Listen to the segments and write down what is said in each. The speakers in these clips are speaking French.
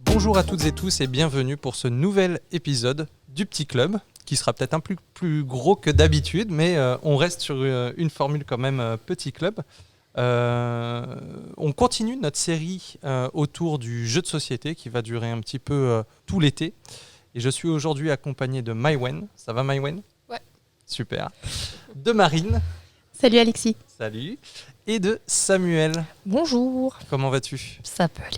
Bonjour à toutes et tous et bienvenue pour ce nouvel épisode du Petit Club, qui sera peut-être un peu plus gros que d'habitude, mais on reste sur une formule quand même Petit Club. On continue notre série autour du jeu de société qui va durer un petit peu tout l'été. Et je suis aujourd'hui accompagné de Maïwen. Ça va Maïwen ? Ouais. Super. De Marine. Salut Alexis. Salut. Et de Samuel. Bonjour. Comment vas-tu ? Ça peut aller.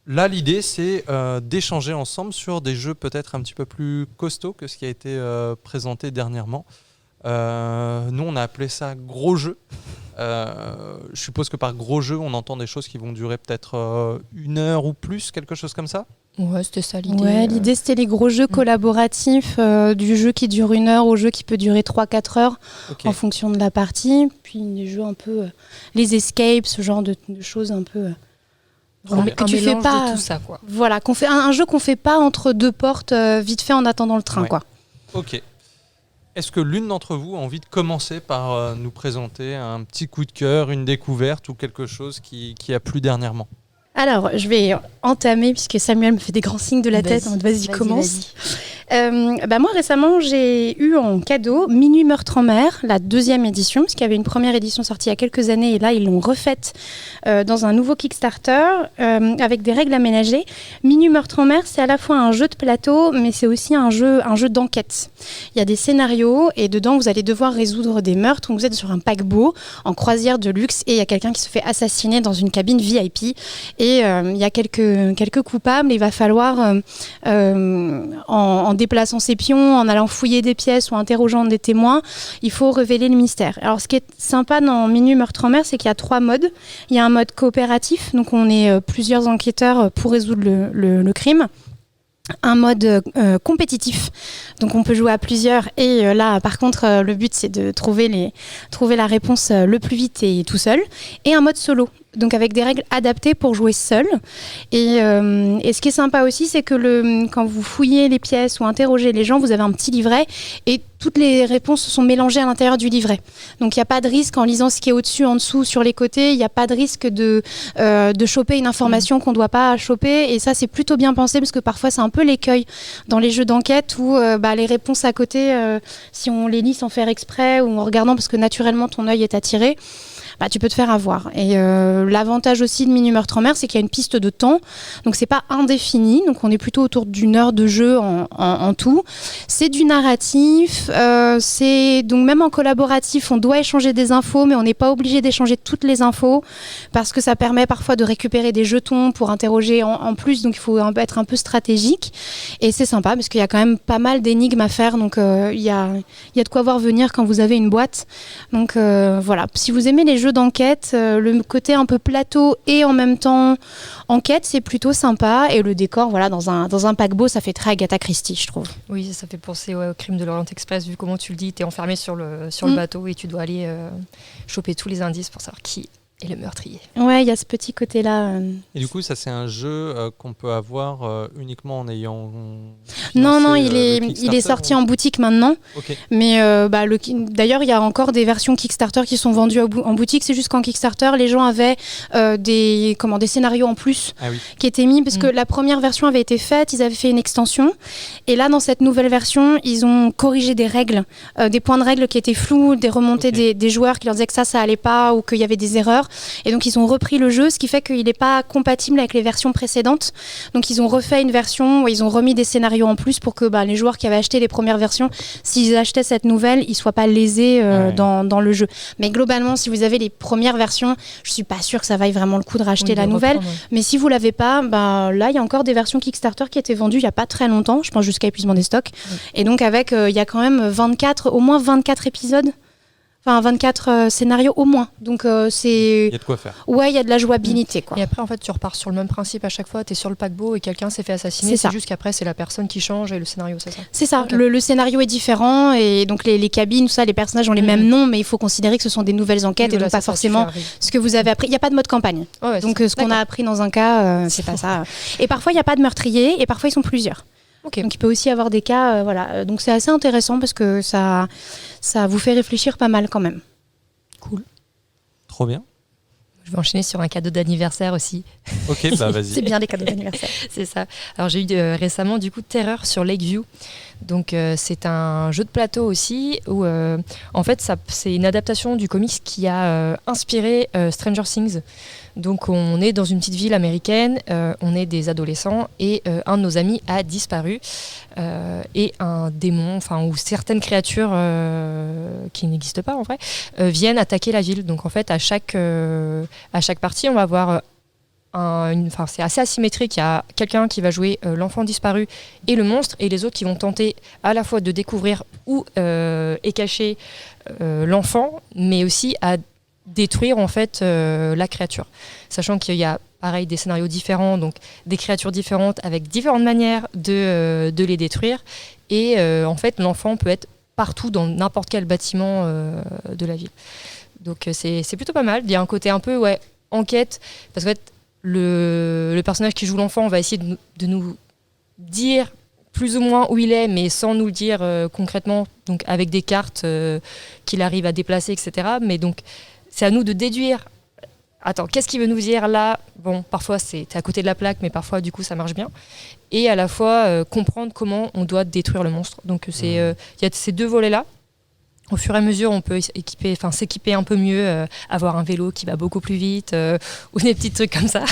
Là, l'idée, c'est d'échanger ensemble sur des jeux peut-être un petit peu plus costauds que ce qui a été présenté dernièrement. Nous, on a appelé ça gros jeu. Je suppose que par gros jeu, on entend des choses qui vont durer peut-être 1 heure ou plus, quelque chose comme ça. Ouais, c'était ça l'idée. Ouais, l'idée c'était les gros jeux collaboratifs, du jeu qui dure 1 heure au jeu qui peut durer 3-4 heures en fonction de la partie. Puis des jeux un peu, les escapes, ce genre de choses un peu... que tu fais pas de tout ça, quoi. Voilà, qu'on fait un jeu qu'on fait pas entre deux portes vite fait en attendant le train, quoi. Ok. Est-ce que l'une d'entre vous a envie de commencer par nous présenter un petit coup de cœur, une découverte ou quelque chose qui a plu dernièrement ? Alors, je vais entamer puisque Samuel me fait des grands signes de la tête. Vas-y, commence. Moi, récemment, j'ai eu en cadeau Minuit Meurtre en mer, la 2e édition, parce qu'il y avait une première édition sortie il y a quelques années et là, ils l'ont refaite dans un nouveau Kickstarter avec des règles aménagées. Minuit Meurtre en mer, c'est à la fois un jeu de plateau, mais c'est aussi un jeu d'enquête. Il y a des scénarios et dedans, vous allez devoir résoudre des meurtres. Vous êtes sur un paquebot en croisière de luxe et il y a quelqu'un qui se fait assassiner dans une cabine VIP. Et il y a quelques coupables. Il va falloir, en déplaçant ses pions, en allant fouiller des pièces ou interrogeant des témoins, il faut révéler le mystère. Alors, ce qui est sympa dans Minuit Meurtre en mer, c'est qu'il y a 3 modes. Il y a un mode coopératif, donc on est plusieurs enquêteurs pour résoudre le crime. Un mode compétitif, donc on peut jouer à plusieurs et là par contre le but c'est de trouver la réponse le plus vite et tout seul, et un mode solo, donc avec des règles adaptées pour jouer seul. Et ce qui est sympa aussi, c'est que quand vous fouillez les pièces ou interrogez les gens, vous avez un petit livret et toutes les réponses sont mélangées à l'intérieur du livret. Donc il n'y a pas de risque en lisant ce qui est au-dessus, en dessous, sur les côtés, il n'y a pas de risque de choper une information qu'on ne doit pas choper, et ça c'est plutôt bien pensé parce que parfois c'est un peu l'écueil dans les jeux d'enquête où les réponses à côté, si on les lit sans faire exprès ou en regardant parce que naturellement ton œil est attiré, tu peux te faire avoir. Et l'avantage aussi de Minuit Meurtre en mer, c'est qu'il y a une piste de temps, donc c'est pas indéfini, donc on est plutôt autour d'1 heure de jeu en tout. C'est du narratif, c'est donc même en collaboratif, on doit échanger des infos, mais on n'est pas obligé d'échanger toutes les infos parce que ça permet parfois de récupérer des jetons pour interroger en plus, donc il faut être un peu stratégique. Et c'est sympa parce qu'il y a quand même pas mal d'énigmes à faire, donc il y a de quoi voir venir quand vous avez une boîte. Donc voilà, si vous aimez les jeux d'enquête, le côté un peu plateau et en même temps enquête, c'est plutôt sympa. Et le décor, voilà, dans un paquebot, ça fait très Agatha Christie, je trouve. Oui, ça fait penser au crime de l'Orient Express, vu comment tu le dis, t'es enfermé sur le bateau et tu dois aller choper tous les indices pour savoir qui est le meurtrier. Ouais, il y a ce petit côté-là. Et du coup, ça c'est un jeu qu'on peut avoir uniquement en ayant... Non, il est sorti en boutique maintenant. Okay. Mais d'ailleurs, il y a encore des versions Kickstarter qui sont vendues en boutique. C'est juste qu'en Kickstarter, les gens avaient des scénarios en plus qui étaient mis, parce que la première version avait été faite, ils avaient fait une extension. Et là, dans cette nouvelle version, ils ont corrigé des règles, des points de règles qui étaient flous, des remontées des joueurs qui leur disaient que ça allait pas ou qu'il y avait des erreurs. Et donc ils ont repris le jeu, ce qui fait qu'il n'est pas compatible avec les versions précédentes. Donc ils ont refait une version où ils ont remis des scénarios en plus pour que les joueurs qui avaient acheté les premières versions, s'ils achetaient cette nouvelle, ils ne soient pas lésés dans le jeu. Mais globalement, si vous avez les premières versions, je ne suis pas sûre que ça vaille vraiment le coup de racheter la nouvelle. Mais si vous ne l'avez pas, là il y a encore des versions Kickstarter qui étaient vendues il n'y a pas très longtemps, je pense jusqu'à épuisement des stocks. Et donc avec, il y a quand même au moins 24 épisodes. Enfin, 24 scénarios au moins. Donc, c'est... Il y a de quoi faire. Ouais, il y a de la jouabilité, quoi. Et après, en fait, tu repars sur le même principe à chaque fois. Tu es sur le paquebot et quelqu'un s'est fait assassiner. C'est juste qu'après, c'est la personne qui change et le scénario, c'est ça. C'est ça. Okay. Le scénario est différent et donc les cabines, tout ça, les personnages ont les mêmes noms, mais il faut considérer que ce sont des nouvelles enquêtes et donc pas forcément ce que vous avez appris. Il n'y a pas de mode campagne. Donc, ce qu'on a appris dans un cas, c'est pas ça. Et parfois, il n'y a pas de meurtrier et parfois, ils sont plusieurs. Ok. Donc il peut aussi y avoir des cas, voilà. Donc c'est assez intéressant parce que ça vous fait réfléchir pas mal quand même. Cool. Trop bien. Je vais enchaîner sur un cadeau d'anniversaire aussi. Ok, bah vas-y. C'est bien les cadeaux d'anniversaire. C'est ça. Alors j'ai eu récemment du coup Terreur sur Lakeview. Donc c'est un jeu de plateau aussi où en fait c'est une adaptation du comics qui a inspiré Stranger Things. Donc on est dans une petite ville américaine, on est des adolescents et un de nos amis a disparu et un démon, enfin ou certaines créatures qui n'existent pas en vrai, viennent attaquer la ville. Donc en fait à chaque partie on va avoir c'est assez asymétrique. Il y a quelqu'un qui va jouer l'enfant disparu et le monstre, et les autres qui vont tenter à la fois de découvrir où est caché l'enfant, mais aussi à détruire en fait la créature. Sachant qu'il y a pareil des scénarios différents, donc des créatures différentes avec différentes manières de les détruire. Et en fait, l'enfant peut être partout dans n'importe quel bâtiment de la ville. Donc c'est plutôt pas mal. Il y a un côté un peu enquête, parce qu'en fait, le personnage qui joue l'enfant va essayer de nous dire plus ou moins où il est, mais sans nous le dire concrètement, donc avec des cartes qu'il arrive à déplacer, etc. Mais donc, c'est à nous de déduire, attends, qu'est-ce qu'il veut nous dire là ? Bon, parfois, t'es à côté de la plaque, mais parfois, du coup, ça marche bien. Et à la fois, comprendre comment on doit détruire le monstre. Donc, il y a ces deux volets-là. Au fur et à mesure, on peut s'équiper un peu mieux, avoir un vélo qui va beaucoup plus vite, ou des petits trucs comme ça.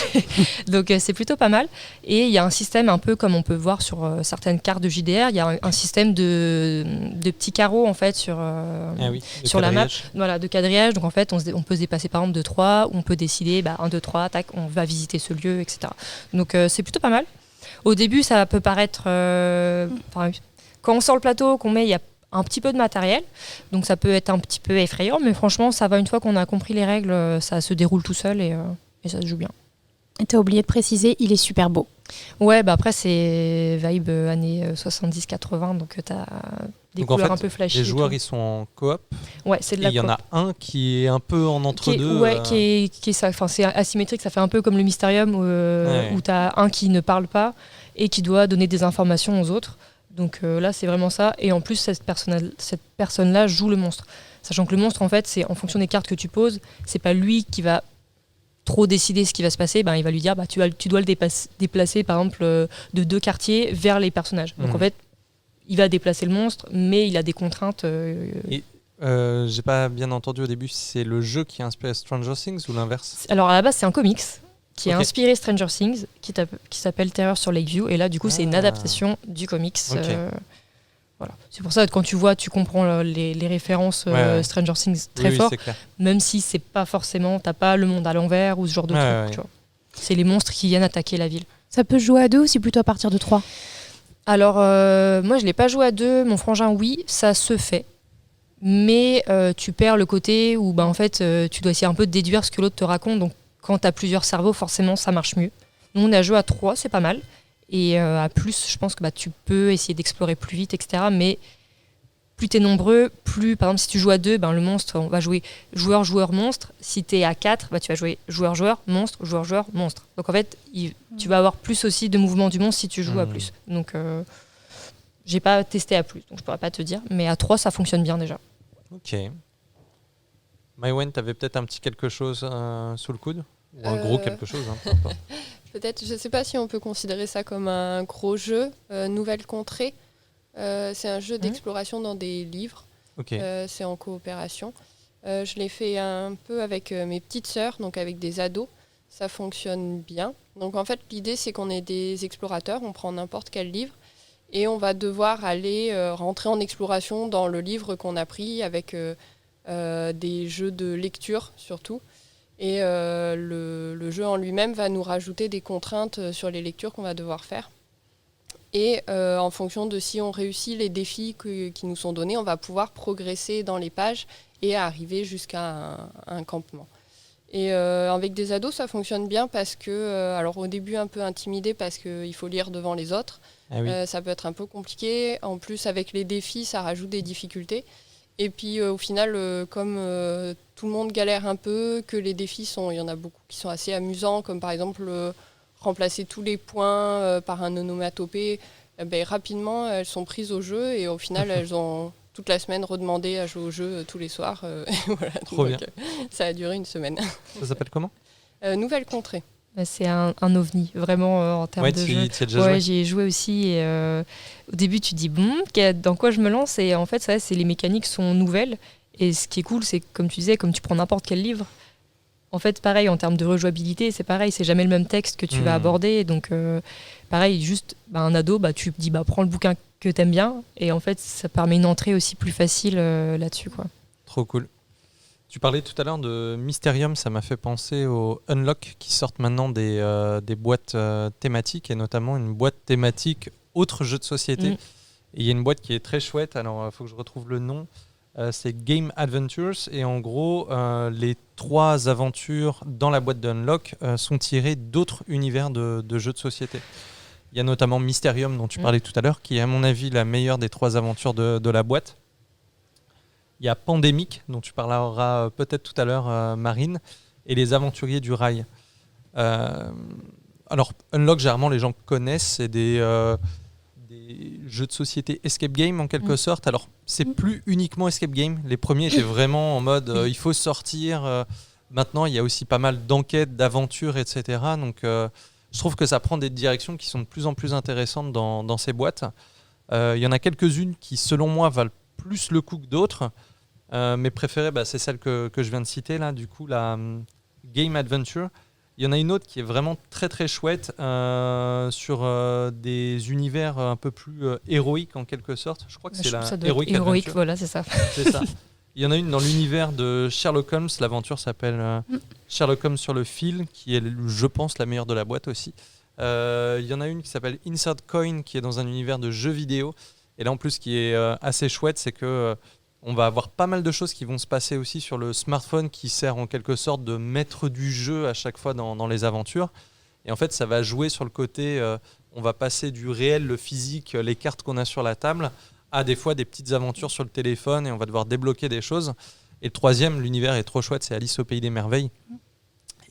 Donc c'est plutôt pas mal. Et il y a un système un peu comme on peut voir sur certaines cartes de JDR, il y a un système de petits carreaux en fait sur la map, voilà, de quadrillage. Donc en fait, on peut se déplacer par exemple de 3, on peut décider 1, 2, 3, tac, on va visiter ce lieu, etc. Donc c'est plutôt pas mal. Au début, ça peut paraître... quand on sort le plateau, qu'on met, il y a un petit peu de matériel, donc ça peut être un petit peu effrayant, mais franchement ça va, une fois qu'on a compris les règles, ça se déroule tout seul et ça se joue bien. Et t'as oublié de préciser, il est super beau. Ouais, après c'est vibe années 70-80, donc t'as des couleurs en fait, un peu flashy. Les joueurs ils sont en coop. Ouais, c'est de la coop. Il y en a un qui est un peu en entre-deux. C'est asymétrique, ça fait un peu comme le Mysterium où t'as un qui ne parle pas et qui doit donner des informations aux autres. Donc là, c'est vraiment ça. Et en plus, cette personne-là joue le monstre. Sachant que le monstre, en fait, c'est en fonction des cartes que tu poses, c'est pas lui qui va trop décider ce qui va se passer. Il va lui dire, tu dois le déplacer, par exemple, de 2 quartiers vers les personnages. Donc en fait, il va déplacer le monstre, mais il a des contraintes. Et j'ai pas bien entendu au début, c'est le jeu qui a inspiré Stranger Things ou l'inverse ? Alors à la base, c'est un comics qui a inspiré Stranger Things, qui s'appelle Terreur sur Lakeview. Et là, du coup, c'est une adaptation du comics. Voilà. C'est pour ça que quand tu comprends les références Stranger Things très fort, même si c'est pas forcément, t'as pas le monde à l'envers ou ce genre de truc. Tu vois. C'est les monstres qui viennent attaquer la ville. Ça peut se jouer à 2 ou c'est plutôt à partir de 3 ? Alors, moi, je l'ai pas joué à 2. Mon frangin, oui, ça se fait. Mais tu perds le côté où en fait, tu dois essayer un peu de déduire ce que l'autre te raconte. Donc, quand tu as plusieurs cerveaux, forcément, ça marche mieux. Nous, on a joué à 3, c'est pas mal. Et à plus, je pense que tu peux essayer d'explorer plus vite, etc. Mais plus tu es nombreux, plus, par exemple, si tu joues à 2, le monstre, on va jouer joueur-joueur-monstre. Si tu es à 4, tu vas jouer joueur-joueur, monstre, joueur-joueur, monstre. Donc en fait, tu vas avoir plus aussi de mouvements du monstre si tu joues à plus. Donc, j'ai pas testé à plus, donc je pourrais pas te dire. Mais à 3, ça fonctionne bien déjà. Ok. Maïwenn, tu avais peut-être un petit quelque chose sous le coude ? Ou un gros quelque chose, peu importe. Peut-être, je ne sais pas si on peut considérer ça comme un gros jeu. Nouvelle Contrée, c'est un jeu d'exploration dans des livres. C'est en coopération. Je l'ai fait un peu avec mes petites sœurs, donc avec des ados. Ça fonctionne bien. Donc en fait, l'idée, c'est qu'on est des explorateurs. On prend n'importe quel livre et on va devoir aller rentrer en exploration dans le livre qu'on a pris avec des jeux de lecture surtout. Et le jeu en lui-même va nous rajouter des contraintes sur les lectures qu'on va devoir faire. Et en fonction de si on réussit les défis qui nous sont donnés, on va pouvoir progresser dans les pages et arriver jusqu'à un campement. Et avec des ados, ça fonctionne bien parce que, alors au début un peu intimidé parce qu'il faut lire devant les autres. Ça peut être un peu compliqué. En plus, avec les défis, ça rajoute des difficultés. Et puis au final, comme tout le monde galère un peu, que les défis il y en a beaucoup qui sont assez amusants, comme par exemple remplacer tous les points par un onomatopée. rapidement, elles sont prises au jeu et au final, elles ont toute la semaine redemandé à jouer au jeu tous les soirs. Voilà, Trop bien. Ça a duré une semaine. Ça s'appelle comment ? Nouvelle Contrée. C'est un ovni, vraiment, en termes de jeu. Tu as déjà joué ? J'y ai joué aussi. Et, au début, tu te dis, dans quoi je me lance ? Et en fait, les mécaniques sont nouvelles. Et ce qui est cool, c'est comme tu disais, comme tu prends n'importe quel livre, en fait, pareil, en termes de rejouabilité, c'est pareil, c'est jamais le même texte que tu vas aborder. Donc, pareil, juste un ado, tu te dis, prends le bouquin que t'aimes bien. Et en fait, ça permet une entrée aussi plus facile là-dessus, quoi. Trop cool. Tu parlais tout à l'heure de Mysterium, ça m'a fait penser aux Unlock qui sortent maintenant des boîtes thématiques et notamment une boîte thématique autre jeu de société. Et il y a une boîte qui est très chouette, alors il faut que je retrouve le nom. C'est Game Adventures et en gros les 3 aventures dans la boîte de Unlock sont tirées d'autres univers de jeux de société. Il y a notamment Mysterium dont tu parlais tout à l'heure qui est à mon avis la meilleure des 3 aventures de la boîte. Il y a Pandémique, dont tu parleras peut-être tout à l'heure, Marine, et les Aventuriers du Rail. Alors, Unlock, généralement, les gens connaissent, c'est des jeux de société escape game, en quelque sorte. Alors, c'est plus uniquement escape game. Les premiers étaient vraiment en mode, il faut sortir. Maintenant, il y a aussi pas mal d'enquêtes, d'aventures, etc. Donc, je trouve que ça prend des directions qui sont de plus en plus intéressantes dans ces boîtes. Il y en a quelques-unes qui, selon moi, valent plus le coup que d'autres. Mes préférées, c'est celle que je viens de citer là, du coup la Game Adventure. Il y en a une autre qui est vraiment très très chouette sur des univers un peu plus héroïques en quelque sorte. Je crois que c'est la Heroic Adventure. Voilà, c'est ça. C'est ça. Il y en a une dans l'univers de Sherlock Holmes. L'aventure s'appelle Sherlock Holmes sur le fil, qui est, je pense, la meilleure de la boîte aussi. Il y en a une qui s'appelle Insert Coin, qui est dans un univers de jeux vidéo. Et là, en plus, ce qui est assez chouette, c'est que on va avoir pas mal de choses qui vont se passer aussi sur le smartphone qui sert en quelque sorte de maître du jeu à chaque fois dans les aventures. Et en fait, ça va jouer sur le côté, on va passer du réel, le physique, les cartes qu'on a sur la table, à des fois des petites aventures sur le téléphone et on va devoir débloquer des choses. Et le troisième, l'univers est trop chouette, c'est Alice au Pays des Merveilles.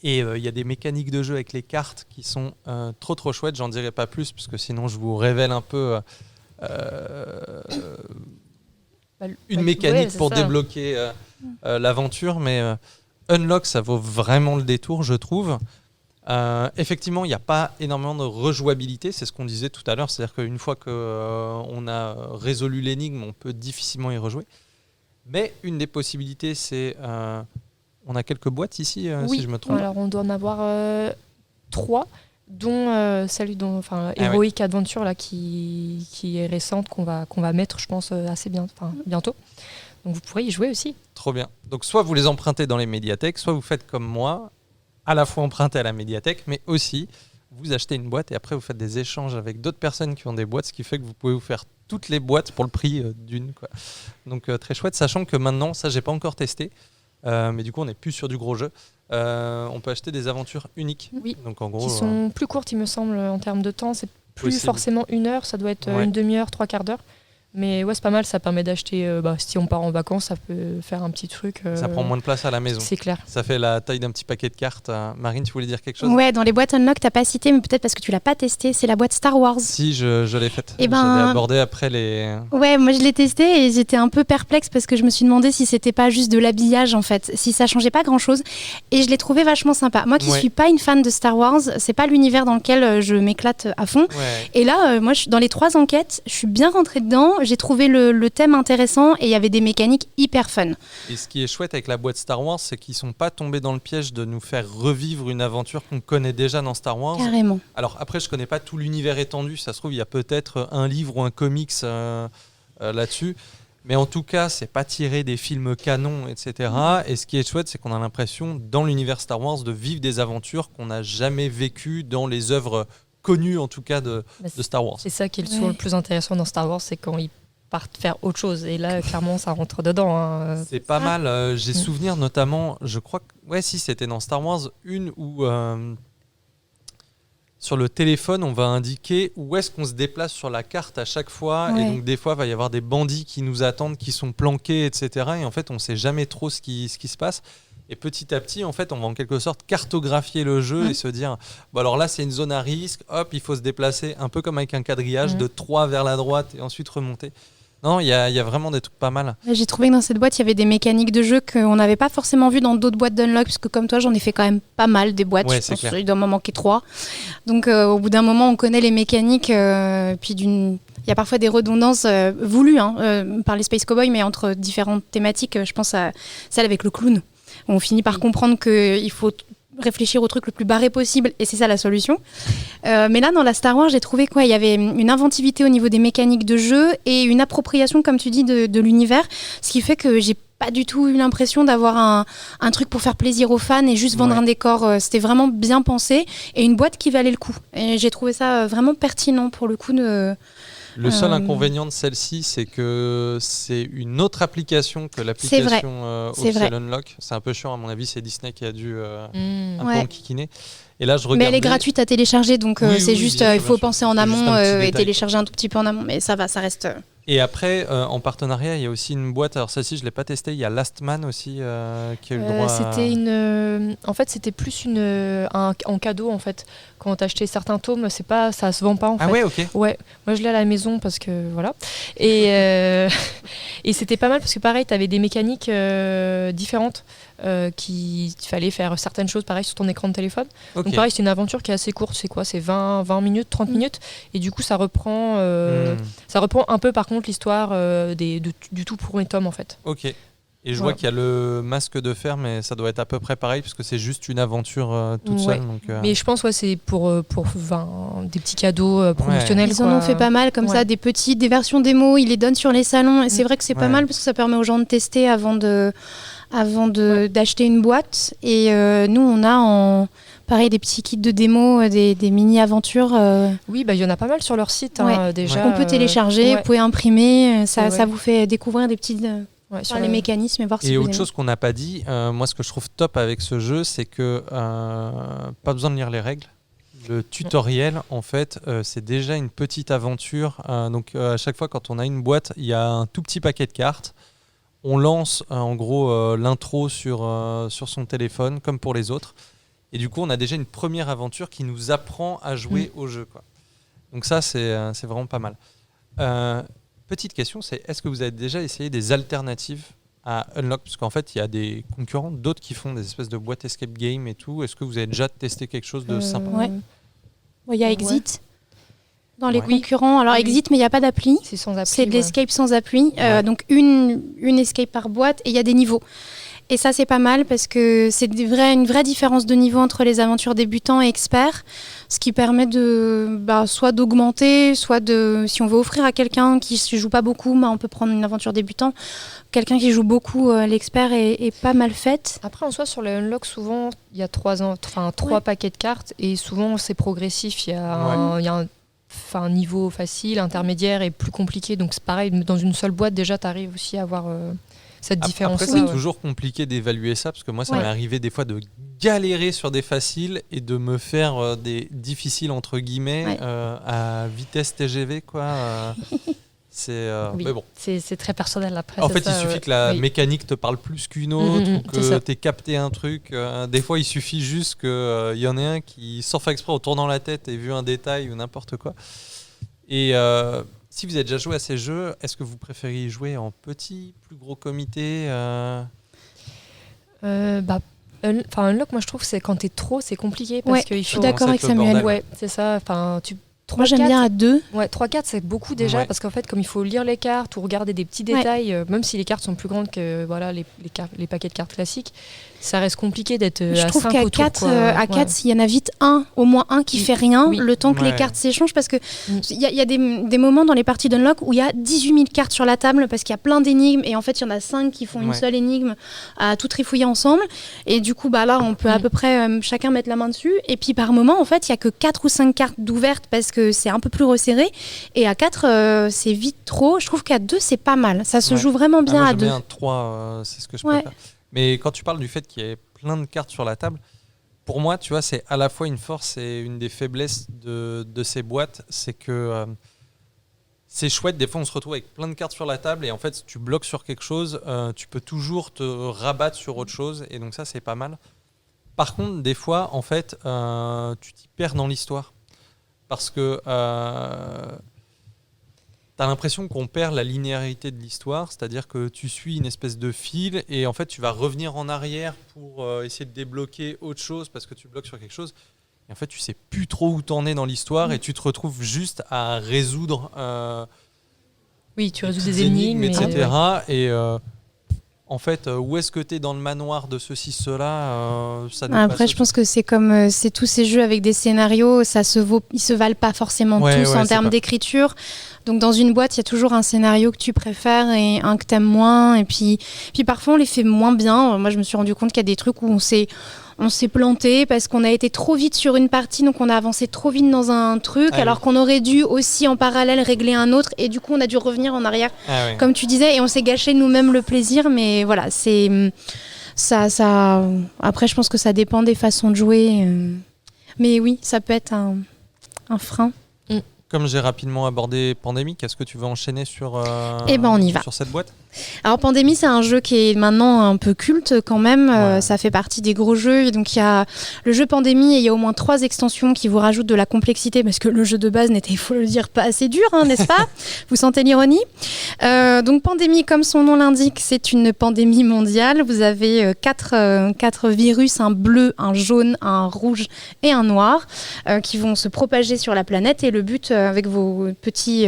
Et il y a des mécaniques de jeu avec les cartes qui sont trop chouettes. J'en dirai pas plus, parce que sinon je vous révèle un peu... une mécanique pour débloquer l'aventure, mais Unlock, ça vaut vraiment le détour, je trouve. Effectivement, il n'y a pas énormément de rejouabilité, c'est ce qu'on disait tout à l'heure, c'est-à-dire qu'une fois qu'on a résolu l'énigme, on peut difficilement y rejouer. Mais une des possibilités, c'est... on a quelques boîtes ici, si je me trompe. Alors on doit en avoir 3. Dont celle Heroic Adventure là, qui est récente, qu'on va mettre, je pense, assez bientôt. Donc vous pourrez y jouer aussi. Trop bien. Donc soit vous les empruntez dans les médiathèques, soit vous faites comme moi, à la fois emprunter à la médiathèque, mais aussi vous achetez une boîte et après vous faites des échanges avec d'autres personnes qui ont des boîtes, ce qui fait que vous pouvez vous faire toutes les boîtes pour le prix d'une, quoi. Donc très chouette, sachant que maintenant, ça j'ai pas encore testé, mais du coup on n'est plus sur du gros jeu. On peut acheter des aventures uniques. Oui, donc, en gros, qui sont plus courtes, il me semble, en termes de temps. C'est plus possible. Forcément 1 heure, ça doit être une demi-heure, 3/4 d'heure. Mais ouais, c'est pas mal, ça permet d'acheter, si on part en vacances, ça peut faire un petit truc. Ça prend moins de place à la maison. C'est clair. Ça fait la taille d'un petit paquet de cartes. Marine, tu voulais dire quelque chose ? Ouais, dans les boîtes Unlock, t'as pas cité, mais peut-être parce que tu l'as pas testé, c'est la boîte Star Wars. Si, je l'ai faite. Je l'ai abordée après les... Ouais, moi je l'ai testé et j'étais un peu perplexe parce que je me suis demandé si c'était pas juste de l'habillage en fait, si ça changeait pas grand-chose. Et je l'ai trouvé vachement sympa. Moi qui suis pas une fan de Star Wars, c'est pas l'univers dans lequel je m'éclate à fond. Ouais. Et là, moi, dans les 3 enquêtes, je suis bien rentrée dedans. J'ai trouvé le thème intéressant et il y avait des mécaniques hyper fun. Et ce qui est chouette avec la boîte Star Wars, c'est qu'ils sont pas tombés dans le piège de nous faire revivre une aventure qu'on connaît déjà dans Star Wars. Carrément. Alors après, je connais pas tout l'univers étendu. Ça se trouve, il y a peut-être un livre ou un comics là-dessus. Mais en tout cas, c'est pas tiré des films canons, etc. Et ce qui est chouette, c'est qu'on a l'impression, dans l'univers Star Wars, de vivre des aventures qu'on n'a jamais vécues dans les œuvres connues, en tout cas, de Star Wars. C'est ça qui est souvent le plus intéressant dans Star Wars, c'est quand ils partent faire autre chose. Et là, clairement, ça rentre dedans. Hein. C'est pas mal. J'ai souvenir notamment, je crois que c'était dans Star Wars, une où sur le téléphone, on va indiquer où est-ce qu'on se déplace sur la carte à chaque fois. Ouais. Et donc, des fois, il va y avoir des bandits qui nous attendent, qui sont planqués, etc. Et en fait, on ne sait jamais trop ce qui se passe. Et petit à petit, en fait, on va en quelque sorte cartographier le jeu et se dire, bon, alors là, c'est une zone à risque, hop, il faut se déplacer un peu comme avec un quadrillage de 3 vers la droite et ensuite remonter. Non, il y a vraiment des trucs pas mal. J'ai trouvé que dans cette boîte, il y avait des mécaniques de jeu qu'on n'avait pas forcément vues dans d'autres boîtes d'Unlock, parce que comme toi, j'en ai fait quand même pas mal des boîtes. Ouais, je pense qu'il doit m'en manquer 3. Donc au bout d'un moment, on connaît les mécaniques. Puis il y a parfois des redondances voulues par les Space Cowboys, mais entre différentes thématiques. Je pense à celle avec le clown. On finit par comprendre qu'il faut réfléchir au truc le plus barré possible, et c'est ça la solution. Mais là, dans la Star Wars, j'ai trouvé il y avait une inventivité au niveau des mécaniques de jeu et une appropriation, comme tu dis, de l'univers, ce qui fait que j'ai pas du tout eu l'impression d'avoir un truc pour faire plaisir aux fans et juste vendre un décor. C'était vraiment bien pensé et une boîte qui valait le coup. Et j'ai trouvé ça vraiment pertinent pour le coup de... Le seul inconvénient de celle-ci, c'est que c'est une autre application que l'application officielle Unlock. C'est un peu chiant, à mon avis, c'est Disney qui a dû un peu enquiquiner. Et là, je regardais... Mais elle est gratuite à télécharger, donc c'est juste, il faut penser en amont et télécharger un tout petit peu en amont, mais ça va, ça reste... Et après, en partenariat, il y a aussi une boîte, alors celle-ci, je ne l'ai pas testée, il y a Last Man aussi qui a eu le droit En fait, c'était plus en cadeau, en fait. Quand tu achetais certains tomes, ça se vend pas, en fait. Ah ouais, ok. Ouais, moi je l'ai à la maison parce que, voilà. Et, et c'était pas mal parce que, pareil, tu avais des mécaniques différentes. Il fallait faire certaines choses pareil sur ton écran de téléphone. Okay. Donc pareil, c'est une aventure qui est assez courte, c'est quoi, c'est 20 minutes, 30 minutes, et du coup ça reprend un peu par contre l'histoire du tout premier tome en fait. Ok. Et je vois qu'il y a le masque de fer, mais ça doit être à peu près pareil parce que c'est juste une aventure toute seule. Donc, mais je pense c'est pour des petits cadeaux promotionnels. Ils en ont fait pas mal comme ça, des versions démo, ils les donnent sur les salons, et c'est vrai que c'est pas mal parce que ça permet aux gens de tester avant d'acheter une boîte. Et nous, on a pareil, des petits kits de démo, des mini-aventures. Oui, il y en a pas mal sur leur site déjà. On peut télécharger, vous pouvez imprimer, ça vous fait découvrir des petites... les mécanismes et voir si et autre chose qu'on n'a pas dit, moi ce que je trouve top avec ce jeu, c'est que pas besoin de lire les règles. Le tutoriel, en fait, c'est déjà une petite aventure. Donc à chaque fois quand on a une boîte, il y a un tout petit paquet de cartes. On lance en gros l'intro sur son téléphone, comme pour les autres. Et du coup, on a déjà une première aventure qui nous apprend à jouer au jeu, quoi. Donc ça, c'est vraiment pas mal. Petite question, c'est est-ce que vous avez déjà essayé des alternatives à Unlock ? Parce qu'en fait, il y a des concurrents, d'autres qui font des espèces de boîtes escape game et tout. Est-ce que vous avez déjà testé quelque chose de sympa ? Il y a Exit dans les concurrents. Alors Exit, mais il n'y a pas d'appli. C'est sans appli. C'est de l'escape sans appli. Donc une escape par boîte et il y a des niveaux. Et ça, c'est pas mal parce que c'est une vraie différence de niveau entre les aventures débutants et experts, ce qui permet soit d'augmenter, soit si on veut offrir à quelqu'un qui ne joue pas beaucoup, on peut prendre une aventure débutant. Quelqu'un qui joue beaucoup, l'expert est pas mal faite. Après, en soi, sur les Unlock, souvent, il y a 3 paquets de cartes et souvent, c'est progressif. Il y a un niveau facile, intermédiaire et plus compliqué. Donc, c'est pareil, dans une seule boîte, déjà, tu arrives aussi à avoir... cette différence. Après, c'est toujours compliqué d'évaluer ça parce que moi, ça m'est arrivé des fois de galérer sur des faciles et de me faire des difficiles entre guillemets à vitesse TGV, quoi. Mais bon. C'est très personnel après. En fait, il suffit que la mécanique te parle plus qu'une autre ou que tu aies capté un truc. Des fois, il suffit juste qu'il y en ait un qui, sans faire exprès, en tournant la tête, ait vu un détail ou n'importe quoi. Et si vous avez déjà joué à ces jeux, est-ce que vous préférez jouer en petit, plus gros comité Unlock, moi je trouve que c'est quand t'es trop, c'est compliqué parce que je suis d'accord avec Samuel. Ouais, c'est ça. Moi j'aime bien à 2. Ouais, 3-4 c'est beaucoup déjà parce qu'en fait comme il faut lire les cartes ou regarder des petits détails, même si les cartes sont plus grandes que les paquets de cartes classiques, ça reste compliqué d'être je à 5 trouve qu'à autour. 4, il y en a vite au moins un qui fait rien, le temps que les cartes s'échangent, parce que il y a des moments dans les parties d'Unlock où il y a 18 000 cartes sur la table parce qu'il y a plein d'énigmes et en fait il y en a 5 qui font une seule énigme à tout trifouiller ensemble, et du coup là on peut à peu près chacun mettre la main dessus, et puis par moment en fait il y a que 4 ou 5 cartes d'ouvertes parce que c'est un peu plus resserré, et à 4 c'est vite trop. Je trouve qu'à 2 c'est pas mal, ça se joue vraiment bien à 2. J'aime bien 3, c'est ce que je préfère. Mais quand tu parles du fait qu'il y ait plein de cartes sur la table, pour moi, tu vois, c'est à la fois une force et une des faiblesses de ces boîtes, c'est que c'est chouette. Des fois, on se retrouve avec plein de cartes sur la table et en fait, si tu bloques sur quelque chose, tu peux toujours te rabattre sur autre chose. Et donc ça, c'est pas mal. Par contre, des fois, en fait, tu t'y perds dans l'histoire. Parce que t'as l'impression qu'on perd la linéarité de l'histoire, c'est-à-dire que tu suis une espèce de fil et en fait tu vas revenir en arrière pour essayer de débloquer autre chose parce que tu bloques sur quelque chose. Et en fait tu sais plus trop où t'en es dans l'histoire et tu te retrouves juste à résoudre oui, tu résous des énigmes, etc. Et en fait, où est-ce que tu es dans le manoir de ceci, cela Après, je pense que c'est comme c'est tous ces jeux avec des scénarios, ils se valent pas forcément tous en termes d'écriture. Donc dans une boîte, il y a toujours un scénario que tu préfères et un que tu aimes moins. Et puis parfois, on les fait moins bien. Moi, je me suis rendu compte qu'il y a des trucs où on s'est planté parce qu'on a été trop vite sur une partie, donc on a avancé trop vite dans un truc, alors qu'on aurait dû aussi en parallèle régler un autre, et du coup on a dû revenir en arrière, comme tu disais, et on s'est gâché nous-mêmes le plaisir. Mais voilà, c'est ça. Après, je pense que ça dépend des façons de jouer, mais oui, ça peut être un frein. Comme j'ai rapidement abordé Pandémie, est-ce que tu veux enchaîner sur on y va. Sur cette boîte ? Alors Pandémie, c'est un jeu qui est maintenant un peu culte quand même, ça fait partie des gros jeux. Et donc il y a le jeu Pandémie et il y a au moins 3 extensions qui vous rajoutent de la complexité parce que le jeu de base n'était, il faut le dire, pas assez dur, n'est-ce pas ? Vous sentez l'ironie ? Donc Pandémie, comme son nom l'indique, c'est une pandémie mondiale. Vous avez 4 virus, un bleu, un jaune, un rouge et un noir, qui vont se propager sur la planète. Et le but avec vos petits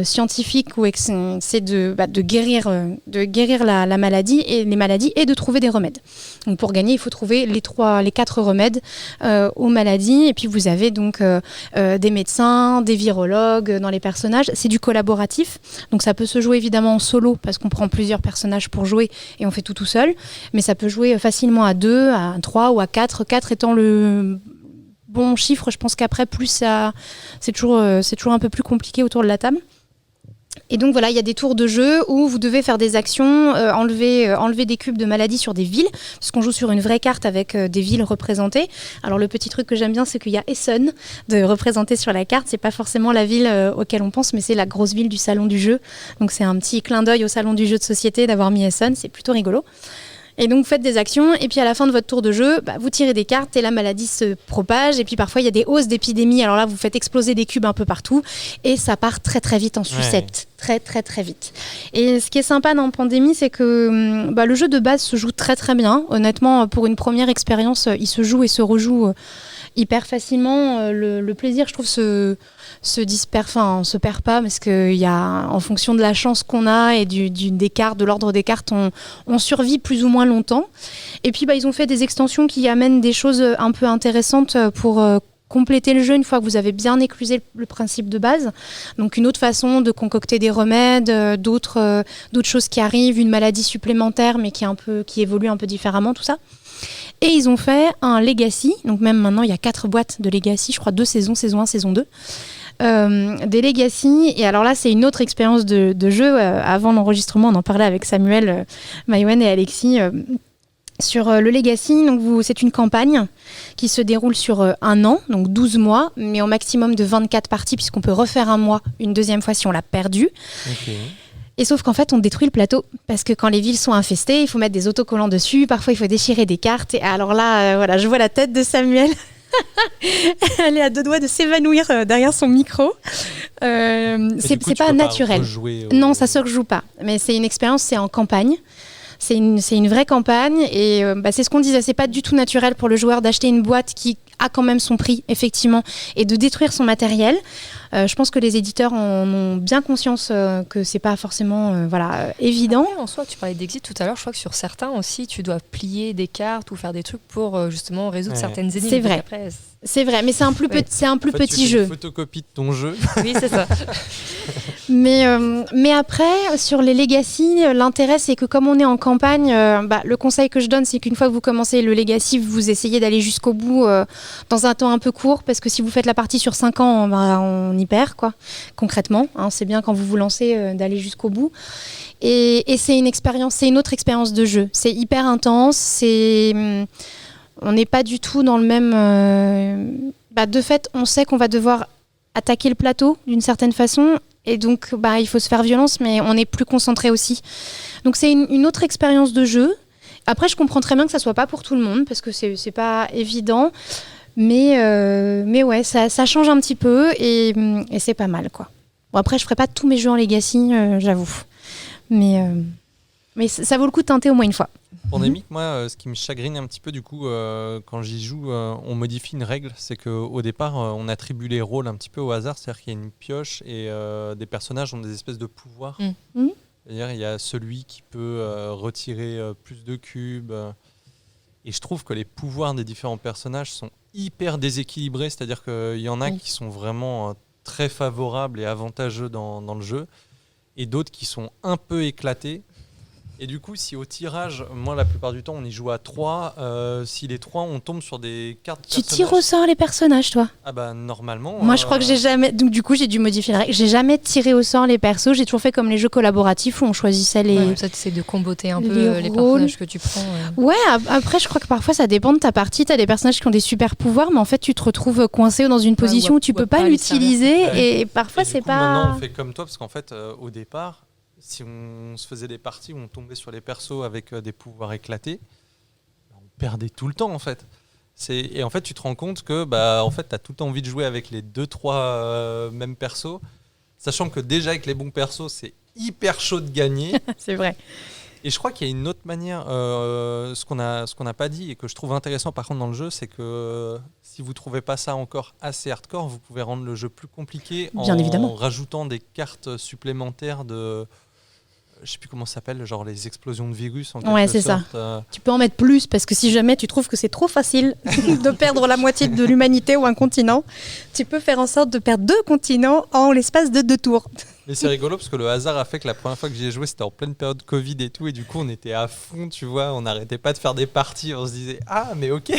scientifiques, c'est de guérir la maladie et les maladies et de trouver des remèdes. Donc pour gagner, il faut trouver les 4 remèdes aux maladies. Et puis vous avez donc des médecins, des virologues dans les personnages. C'est du collaboratif, donc ça peut se jouer évidemment en solo parce qu'on prend plusieurs personnages pour jouer et on fait tout seul. Mais ça peut jouer facilement à 2, à 3 ou à 4. 4 étant le bon chiffre. Je pense qu'après, plus c'est toujours un peu plus compliqué autour de la table. Et donc voilà, il y a des tours de jeu où vous devez faire des actions, enlever des cubes de maladies sur des villes, parce qu'on joue sur une vraie carte avec des villes représentées. Alors le petit truc que j'aime bien, c'est qu'il y a Essen de représenter sur la carte. C'est pas forcément la ville auquel on pense, mais c'est la grosse ville du salon du jeu. Donc c'est un petit clin d'œil au salon du jeu de société d'avoir mis Essen, c'est plutôt rigolo. Et donc vous faites des actions et puis à la fin de votre tour de jeu, vous tirez des cartes et la maladie se propage et puis parfois il y a des hausses d'épidémie. Alors là vous faites exploser des cubes un peu partout et ça part très très vite en sucette, très très très vite. Et ce qui est sympa dans Pandémie, c'est que le jeu de base se joue très très bien. Honnêtement, pour une première expérience, il se joue et se rejoue hyper facilement. Le plaisir, je trouve, se perd pas parce que en fonction de la chance qu'on a et de l'ordre des cartes, on survit plus ou moins longtemps. Et puis ils ont fait des extensions qui amènent des choses un peu intéressantes pour compléter le jeu une fois que vous avez bien éclusé le principe de base. Donc une autre façon de concocter des remèdes, d'autres choses qui arrivent, une maladie supplémentaire mais qui évolue un peu différemment, tout ça. Et ils ont fait un Legacy, donc même maintenant il y a 4 boîtes de Legacy, je crois 2 saisons, saison 1, saison 2. Des Legacy, et alors là c'est une autre expérience de jeu. Avant l'enregistrement on en parlait avec Samuel, Maïwen et Alexis sur le Legacy. Donc c'est une campagne qui se déroule sur un an, donc 12 mois, mais au maximum de 24 parties puisqu'on peut refaire un mois une deuxième fois si on l'a perdu. Okay. Et sauf qu'en fait, on détruit le plateau parce que quand les villes sont infestées, il faut mettre des autocollants dessus. Parfois, il faut déchirer des cartes. Et alors là, je vois la tête de Samuel. Elle est à 2 doigts de s'évanouir derrière son micro. C'est pas naturel. Non, ça se rejoue pas. Mais c'est une expérience, c'est en campagne. C'est une vraie campagne. Et c'est ce qu'on disait. C'est pas du tout naturel pour le joueur d'acheter une boîte qui a quand même son prix, effectivement, et de détruire son matériel. Je pense que les éditeurs en ont bien conscience que c'est pas forcément évident. Après, en soi, tu parlais d'Exit tout à l'heure, je crois que sur certains aussi, tu dois plier des cartes ou faire des trucs pour justement résoudre certaines énigmes. C'est vrai. Après, c'est vrai, mais c'est un plus petit jeu. Tu fais une photocopie de ton jeu. Oui, c'est ça. Mais après, sur les Legacy, l'intérêt, c'est que comme on est en campagne, le conseil que je donne, c'est qu'une fois que vous commencez le Legacy, vous essayez d'aller jusqu'au bout dans un temps un peu court, parce que si vous faites la partie sur 5 ans, on y perd, quoi, concrètement. C'est bien quand vous vous lancez d'aller jusqu'au bout. Et c'est une expérience, c'est une autre expérience de jeu. C'est hyper intense, on n'est pas du tout dans le même... de fait, on sait qu'on va devoir attaquer le plateau d'une certaine façon Et donc, il faut se faire violence, mais on est plus concentré aussi. Donc, c'est une autre expérience de jeu. Après, je comprends très bien que ça soit pas pour tout le monde, parce que c'est pas évident. Mais ouais, ça change un petit peu et c'est pas mal, quoi. Bon, après, je ferai pas tous mes jeux en Legacy, j'avoue. Mais ça vaut le coup de tenter au moins une fois. Pour Demic, moi, ce qui me chagrine un petit peu, du coup, quand j'y joue, on modifie une règle. C'est qu'au départ, on attribue les rôles un petit peu au hasard. C'est-à-dire qu'il y a une pioche et des personnages ont des espèces de pouvoirs. C'est-à-dire il y a celui qui peut retirer plus de cubes. Et je trouve que les pouvoirs des différents personnages sont hyper déséquilibrés. C'est-à-dire qu'il y en a qui sont vraiment très favorables et avantageux dans le jeu. Et d'autres qui sont un peu éclatés. Et du coup, si au tirage, moi la plupart du temps on y joue à 3, si les 3 on tombe sur des cartes Tu tires au sort les personnages, toi? Ah bah normalement. Moi je crois que j'ai jamais. Donc du coup j'ai dû modifier la règle. J'ai jamais tiré au sort les persos, j'ai toujours fait comme les jeux collaboratifs où on choisissait les. Ouais, ça c'est de comboter un peu les personnages que tu prends. Ouais, après je crois que parfois ça dépend de ta partie. T'as des personnages qui ont des super pouvoirs, mais en fait tu te retrouves coincé dans une position où tu peux pas l'utiliser et parfois c'est pas. Maintenant on fait comme toi parce qu'en fait au départ. Si on se faisait des parties où on tombait sur les persos avec des pouvoirs éclatés, on perdait tout le temps en fait. Et en fait, tu te rends compte que en fait, tu as tout le temps envie de jouer avec les 2-3 mêmes persos, sachant que déjà avec les bons persos, c'est hyper chaud de gagner. C'est vrai. Et je crois qu'il y a une autre manière, ce qu'on n'a pas dit et que je trouve intéressant par contre dans le jeu, c'est que si vous ne trouvez pas ça encore assez hardcore, vous pouvez rendre le jeu plus compliqué en rajoutant des cartes supplémentaires de... Je sais plus comment ça s'appelle, genre les explosions de virus en quelque sorte. Ça. Tu peux en mettre plus parce que si jamais tu trouves que c'est trop facile de perdre la moitié de l'humanité ou un continent, tu peux faire en sorte de perdre 2 continents en l'espace de 2 tours. Mais c'est rigolo parce que le hasard a fait que la première fois que j'y ai joué, c'était en pleine période Covid et tout, et du coup on était à fond, tu vois, on n'arrêtait pas de faire des parties, on se disait ah mais ok.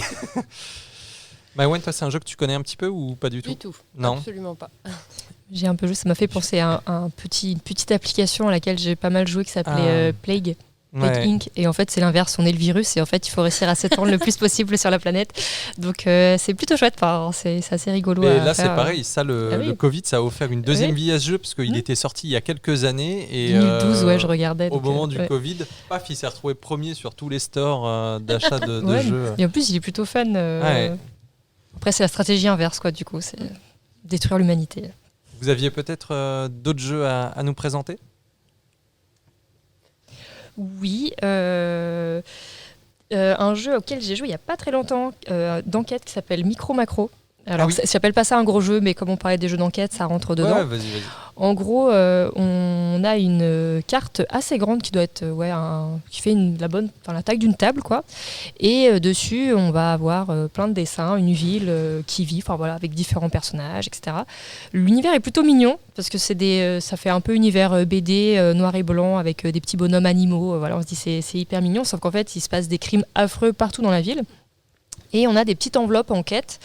Maëwen, toi c'est un jeu que tu connais un petit peu ou pas du tout? Du tout, non, absolument pas. J'ai un peu joué, ça m'a fait penser à une petite application à laquelle j'ai pas mal joué qui s'appelait Plague Inc. Et en fait, c'est l'inverse, on est le virus et en fait, il faut réussir à s'étendre le plus possible sur la planète. Donc, c'est plutôt chouette, c'est assez rigolo. Et là, c'est pareil, ça, le Covid, ça a offert une deuxième vie à ce jeu parce qu'il était sorti il y a quelques années. Et 2012, je regardais. Au moment du Covid, paf, il s'est retrouvé premier sur tous les stores d'achat de jeux. Et en plus, il est plutôt fun. Après, c'est la stratégie inverse, quoi, du coup, c'est détruire l'humanité. Vous aviez peut-être d'autres jeux à nous présenter ? Oui, un jeu auquel j'ai joué il n'y a pas très longtemps, d'enquête qui s'appelle Micro Macro. Alors, ça s'appelle pas ça un gros jeu, mais comme on parlait des jeux d'enquête, ça rentre dedans. Ouais, vas-y. En gros, on a une carte assez grande qui doit être, qui fait la taille d'une table, quoi. Et dessus, on va avoir plein de dessins, une ville qui vit, avec différents personnages, etc. L'univers est plutôt mignon parce que ça fait un peu univers BD noir et blanc avec des petits bonhommes animaux. On se dit c'est hyper mignon, sauf qu'en fait, il se passe des crimes affreux partout dans la ville. Et on a des petites enveloppes en quête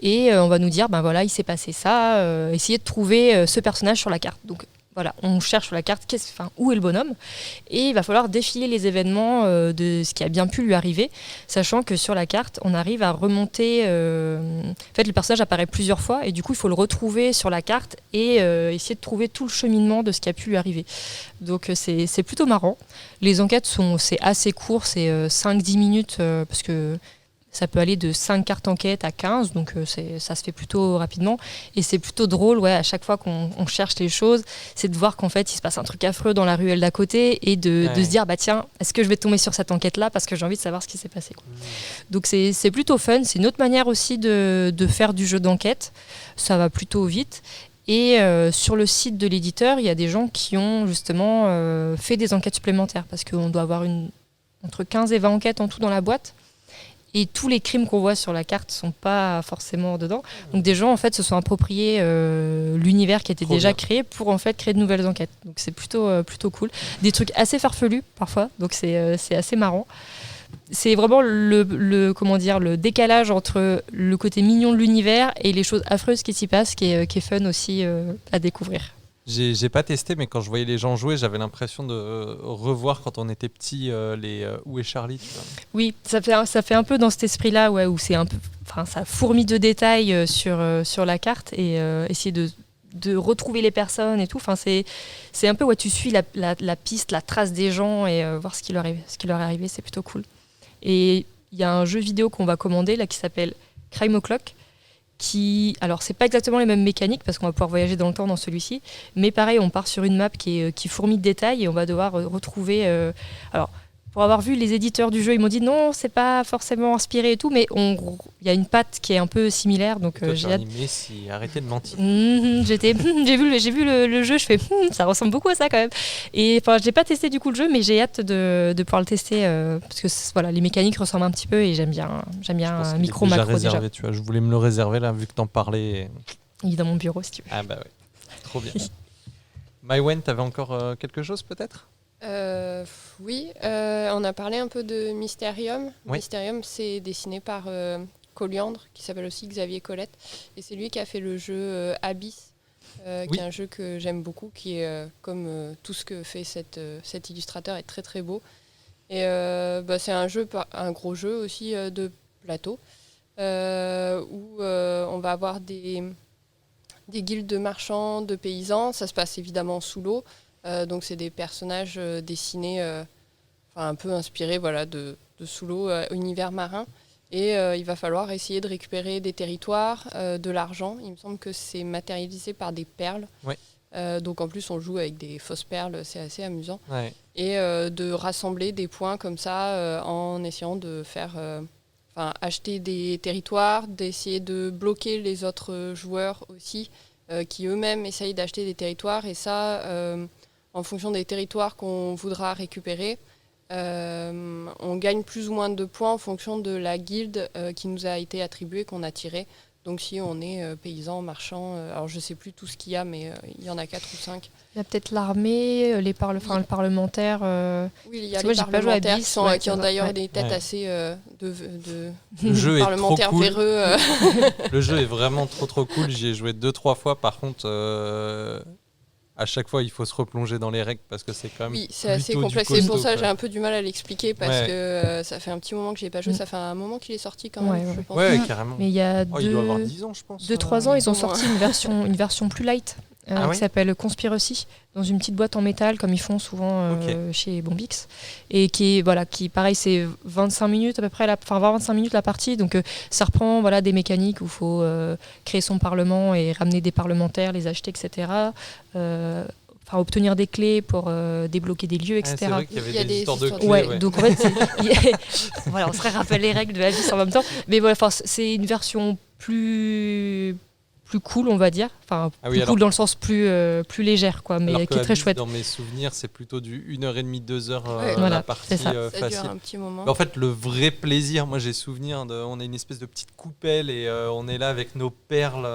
et on va nous dire, il s'est passé ça, essayez de trouver ce personnage sur la carte. Donc voilà, on cherche sur la carte où est le bonhomme et il va falloir défiler les événements de ce qui a bien pu lui arriver, sachant que sur la carte, on arrive à remonter... En fait, le personnage apparaît plusieurs fois et du coup, il faut le retrouver sur la carte et essayer de trouver tout le cheminement de ce qui a pu lui arriver. Donc c'est plutôt marrant. Les enquêtes, c'est assez court, c'est 5-10 minutes parce que... Ça peut aller de 5 cartes enquête à 15, donc ça se fait plutôt rapidement. Et c'est plutôt drôle, à chaque fois qu'on cherche les choses, c'est de voir qu'en fait, il se passe un truc affreux dans la ruelle d'à côté et de se dire, tiens, est-ce que je vais tomber sur cette enquête-là parce que j'ai envie de savoir ce qui s'est passé. Donc c'est plutôt fun, c'est une autre manière aussi de faire du jeu d'enquête. Ça va plutôt vite. Et sur le site de l'éditeur, il y a des gens qui ont justement fait des enquêtes supplémentaires parce qu'on doit avoir entre 15 et 20 enquêtes en tout dans la boîte. Et tous les crimes qu'on voit sur la carte ne sont pas forcément dedans. Donc des gens en fait se sont appropriés l'univers qui était déjà créé pour en fait créer de nouvelles enquêtes. Donc c'est plutôt cool. Des trucs assez farfelus parfois, donc c'est assez marrant. C'est vraiment le décalage entre le côté mignon de l'univers et les choses affreuses qui s'y passent qui est fun aussi à découvrir. J'ai pas testé, mais quand je voyais les gens jouer, j'avais l'impression de revoir quand on était petit les Où est Charlie, tu vois. Oui, ça fait un peu dans cet esprit-là, où c'est un peu, ça fourmille de détails sur la carte et essayer de de retrouver les personnes et tout. Enfin, c'est un peu, tu suis la piste, la trace des gens et voir ce qui leur est arrivé, c'est plutôt cool. Et il y a un jeu vidéo qu'on va commander là qui s'appelle Crime O'Clock, alors c'est pas exactement les mêmes mécaniques parce qu'on va pouvoir voyager dans le temps dans celui-ci, mais pareil, on part sur une map qui fourmille de détails et on va devoir retrouver... alors, pour avoir vu les éditeurs du jeu, ils m'ont dit non, c'est pas forcément inspiré et tout, mais il y a une patte qui est un peu similaire, donc j'ai hâte. Arrêtez de mentir. J'ai vu le jeu, je fais ça ressemble beaucoup à ça quand même. Et enfin, j'ai pas testé du coup le jeu, mais j'ai hâte de pouvoir le tester parce que voilà, les mécaniques ressemblent un petit peu et j'aime bien un micro macro réservé, déjà. Tu vois, je voulais me le réserver là vu que t'en parlais. Il est dans mon bureau si tu veux. Ah bah ouais, trop bien. Maïwenn, t'avais encore quelque chose peut-être? Oui, on a parlé un peu de Mysterium. Oui. Mysterium, c'est dessiné par Coliandre, qui s'appelle aussi Xavier Colette. Et c'est lui qui a fait le jeu Abyss, qui est un jeu que j'aime beaucoup, qui est, comme tout ce que fait cet illustrateur, est très très beau. Et c'est un gros jeu aussi de plateau, où on va avoir des guildes de marchands, de paysans. Ça se passe évidemment sous l'eau. Donc c'est des personnages dessinés, un peu inspirés de sous l'eau, univers marin. Et il va falloir essayer de récupérer des territoires, de l'argent. Il me semble que c'est matérialisé par des perles. Ouais. Donc en plus on joue avec des fausses perles, c'est assez amusant. Ouais. Et de rassembler des points comme ça en essayant de faire... acheter des territoires, d'essayer de bloquer les autres joueurs aussi, qui eux-mêmes essayent d'acheter des territoires. Et ça... en fonction des territoires qu'on voudra récupérer, on gagne plus ou moins de points en fonction de la guilde qui nous a été attribuée, qu'on a tirée. Donc si on est paysan, marchand, alors je ne sais plus tout ce qu'il y a, mais il y en a 4 ou 5. Il y a peut-être l'armée, le parlementaire. Oui, il y a les parlementaires qui ont d'ailleurs des têtes assez le jeu parlementaires est trop cool. véreux. Le jeu est vraiment trop cool. J'y ai joué 2-3 fois. Par contre... à chaque fois, il faut se replonger dans les règles parce que c'est quand même. Oui, c'est assez complexe. C'est pour ça que j'ai un peu du mal à l'expliquer parce que ça fait un petit moment que j'ai pas joué. Ça fait un moment qu'il est sorti quand même. Je pense. Ouais, carrément. Mais il y a il doit avoir 10 ans, je pense. 2-3 ans, ils ont sorti une version plus light qui s'appelle Conspiracy, dans une petite boîte en métal comme ils font souvent chez Bombix, et qui pareil, c'est 25 minutes à peu près, 25 minutes la partie, donc ça reprend des mécaniques où il faut créer son parlement et ramener des parlementaires, les acheter, etc. Obtenir des clés pour débloquer des lieux, etc. C'est vrai qu'il y avait des histoires de clés. Donc en fait, on se rappelle les règles de la vie en même temps, mais c'est une version plus cool, on va dire. Plus cool dans le sens plus légère, quoi, mais qui est très chouette. Dans mes souvenirs, c'est plutôt du 1h30, 2h la partie ça facile. dure un petit moment. En fait, le vrai plaisir, moi j'ai souvenir, on a une espèce de petite coupelle et on est là avec nos perles,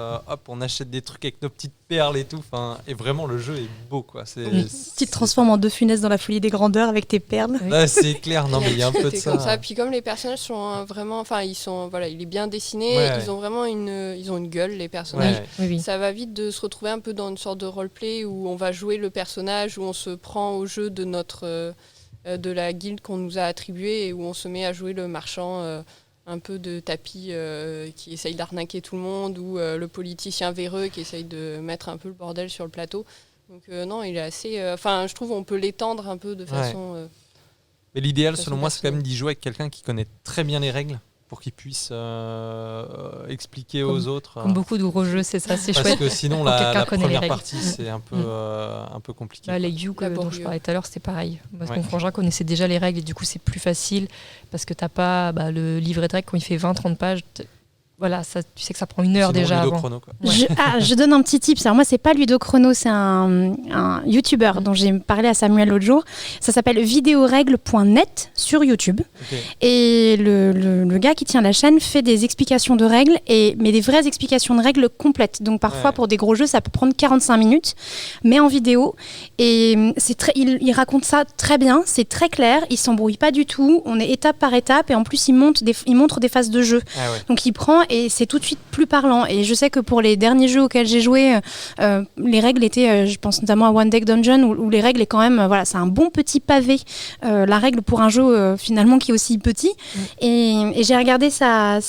on achète des trucs avec nos petites perles et tout. Et vraiment, le jeu est beau, quoi. Tu te transformes en De Funès dans La Folie des Grandeurs avec tes perles. Là, c'est clair, non, mais il y a un peu de ça. Comme ça. Puis comme les personnages sont vraiment, il est bien dessiné, ils ont vraiment une gueule, les personnages. Oui. Ça va vite de se retrouver un peu dans une sorte de roleplay où on va jouer le personnage, où on se prend au jeu de de la guilde qu'on nous a attribuée et où on se met à jouer le marchand un peu de tapis qui essaye d'arnaquer tout le monde, ou le politicien véreux qui essaye de mettre un peu le bordel sur le plateau. Donc non, il est assez... je trouve qu'on peut l'étendre un peu de façon... Mais l'idéal, selon moi, c'est quand même d'y jouer avec quelqu'un qui connaît très bien les règles, pour qu'ils puissent expliquer aux autres. Comme beaucoup de gros jeux, c'est ça, c'est chouette. Parce que sinon, la première partie, c'est un peu compliqué. Les You dont je parlais tout à l'heure, c'était pareil. Parce que mon frangin connaissait déjà les règles et du coup, c'est plus facile parce que t'as pas le livret de règles quand il fait 20-30 pages. Ça, tu sais que ça prend 1 heure sinon, déjà avant. Chrono, quoi. Je donne un petit tip. Alors moi, c'est pas Ludochrono, c'est un YouTuber dont j'ai parlé à Samuel l'autre jour. Ça s'appelle videoregle.net sur YouTube. Okay. Et le gars qui tient la chaîne fait des explications de règles, mais des vraies explications de règles complètes. Donc parfois, pour des gros jeux, ça peut prendre 45 minutes, mais en vidéo. Et il raconte ça très bien, c'est très clair, il s'embrouille pas du tout. On est étape par étape et en plus, il montre des phases de jeu. Donc il prend et c'est tout de suite plus parlant. Et je sais que pour les derniers jeux auxquels j'ai joué, les règles étaient, je pense notamment à One Deck Dungeon, où les règles est quand même, c'est un bon petit pavé, la règle pour un jeu finalement qui est aussi petit. Et j'ai regardé sa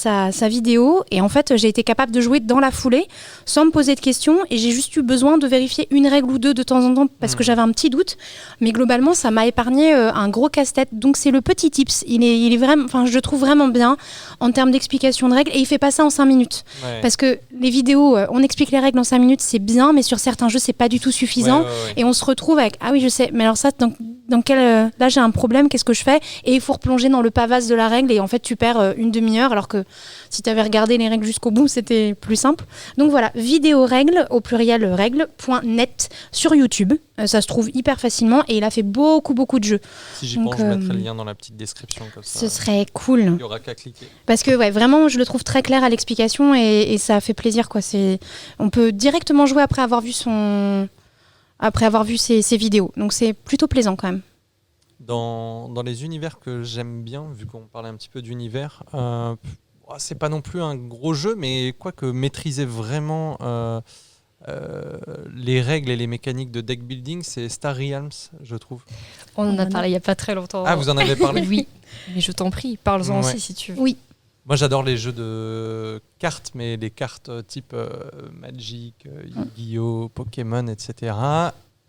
vidéo, et en fait j'ai été capable de jouer dans la foulée, sans me poser de questions, et j'ai juste eu besoin de vérifier une règle ou deux de temps en temps, parce que j'avais un petit doute. Mais globalement, ça m'a épargné un gros casse-tête. Donc c'est le petit tips. Il est vraiment, je le trouve vraiment bien en termes d'explication de règles, et il fait pas ça en 5 minutes. Ouais. Parce que les vidéos, on explique les règles en 5 minutes, c'est bien, mais sur certains jeux, c'est pas du tout suffisant. Ouais. Et on se retrouve avec, ah oui, je sais, mais alors ça, dans quel, là j'ai un problème, qu'est-ce que je fais ? Et il faut replonger dans le pavasse de la règle, et en fait tu perds une demi-heure, alors que si tu avais regardé les règles jusqu'au bout, c'était plus simple. Donc voilà, vidéo règles, au pluriel règles.net sur YouTube. Ça se trouve hyper facilement, et il a fait beaucoup de jeux. Si j'y pense, je mettrai le lien dans la petite description. Comme ça, ce serait cool. Il n'y aura qu'à cliquer. Parce que vraiment, je le trouve très clair à l'explication, et ça fait plaisir, quoi. On peut directement jouer après avoir vu ses vidéos. Donc c'est plutôt plaisant quand même. Dans les univers que j'aime bien, vu qu'on parlait un petit peu d'univers, c'est pas non plus un gros jeu, mais quoique maîtriser vraiment les règles et les mécaniques de deck building, c'est Star Realms, je trouve. On en a parlé il n'y a pas très longtemps. Ah, vous en avez parlé ? Oui, mais je t'en prie, parle-en aussi si tu veux. Oui. Moi, j'adore les jeux de cartes, mais les cartes type Magic, Yu-Gi-Oh!, Pokémon, etc.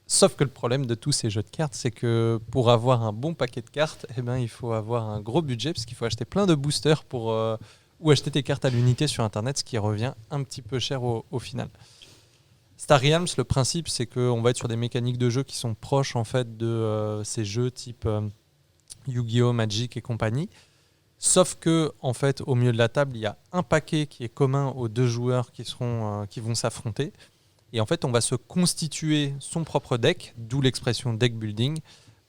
Sauf que le problème de tous ces jeux de cartes, c'est que pour avoir un bon paquet de cartes, il faut avoir un gros budget, parce qu'il faut acheter plein de boosters ou acheter tes cartes à l'unité sur Internet, ce qui revient un petit peu cher au final. Star Realms, le principe, c'est qu'on va être sur des mécaniques de jeu qui sont proches en fait de ces jeux type Yu-Gi-Oh!, Magic et compagnie. Sauf que, en fait, au milieu de la table, il y a un paquet qui est commun aux deux joueurs qui vont s'affronter. Et en fait, on va se constituer son propre deck, d'où l'expression deck building,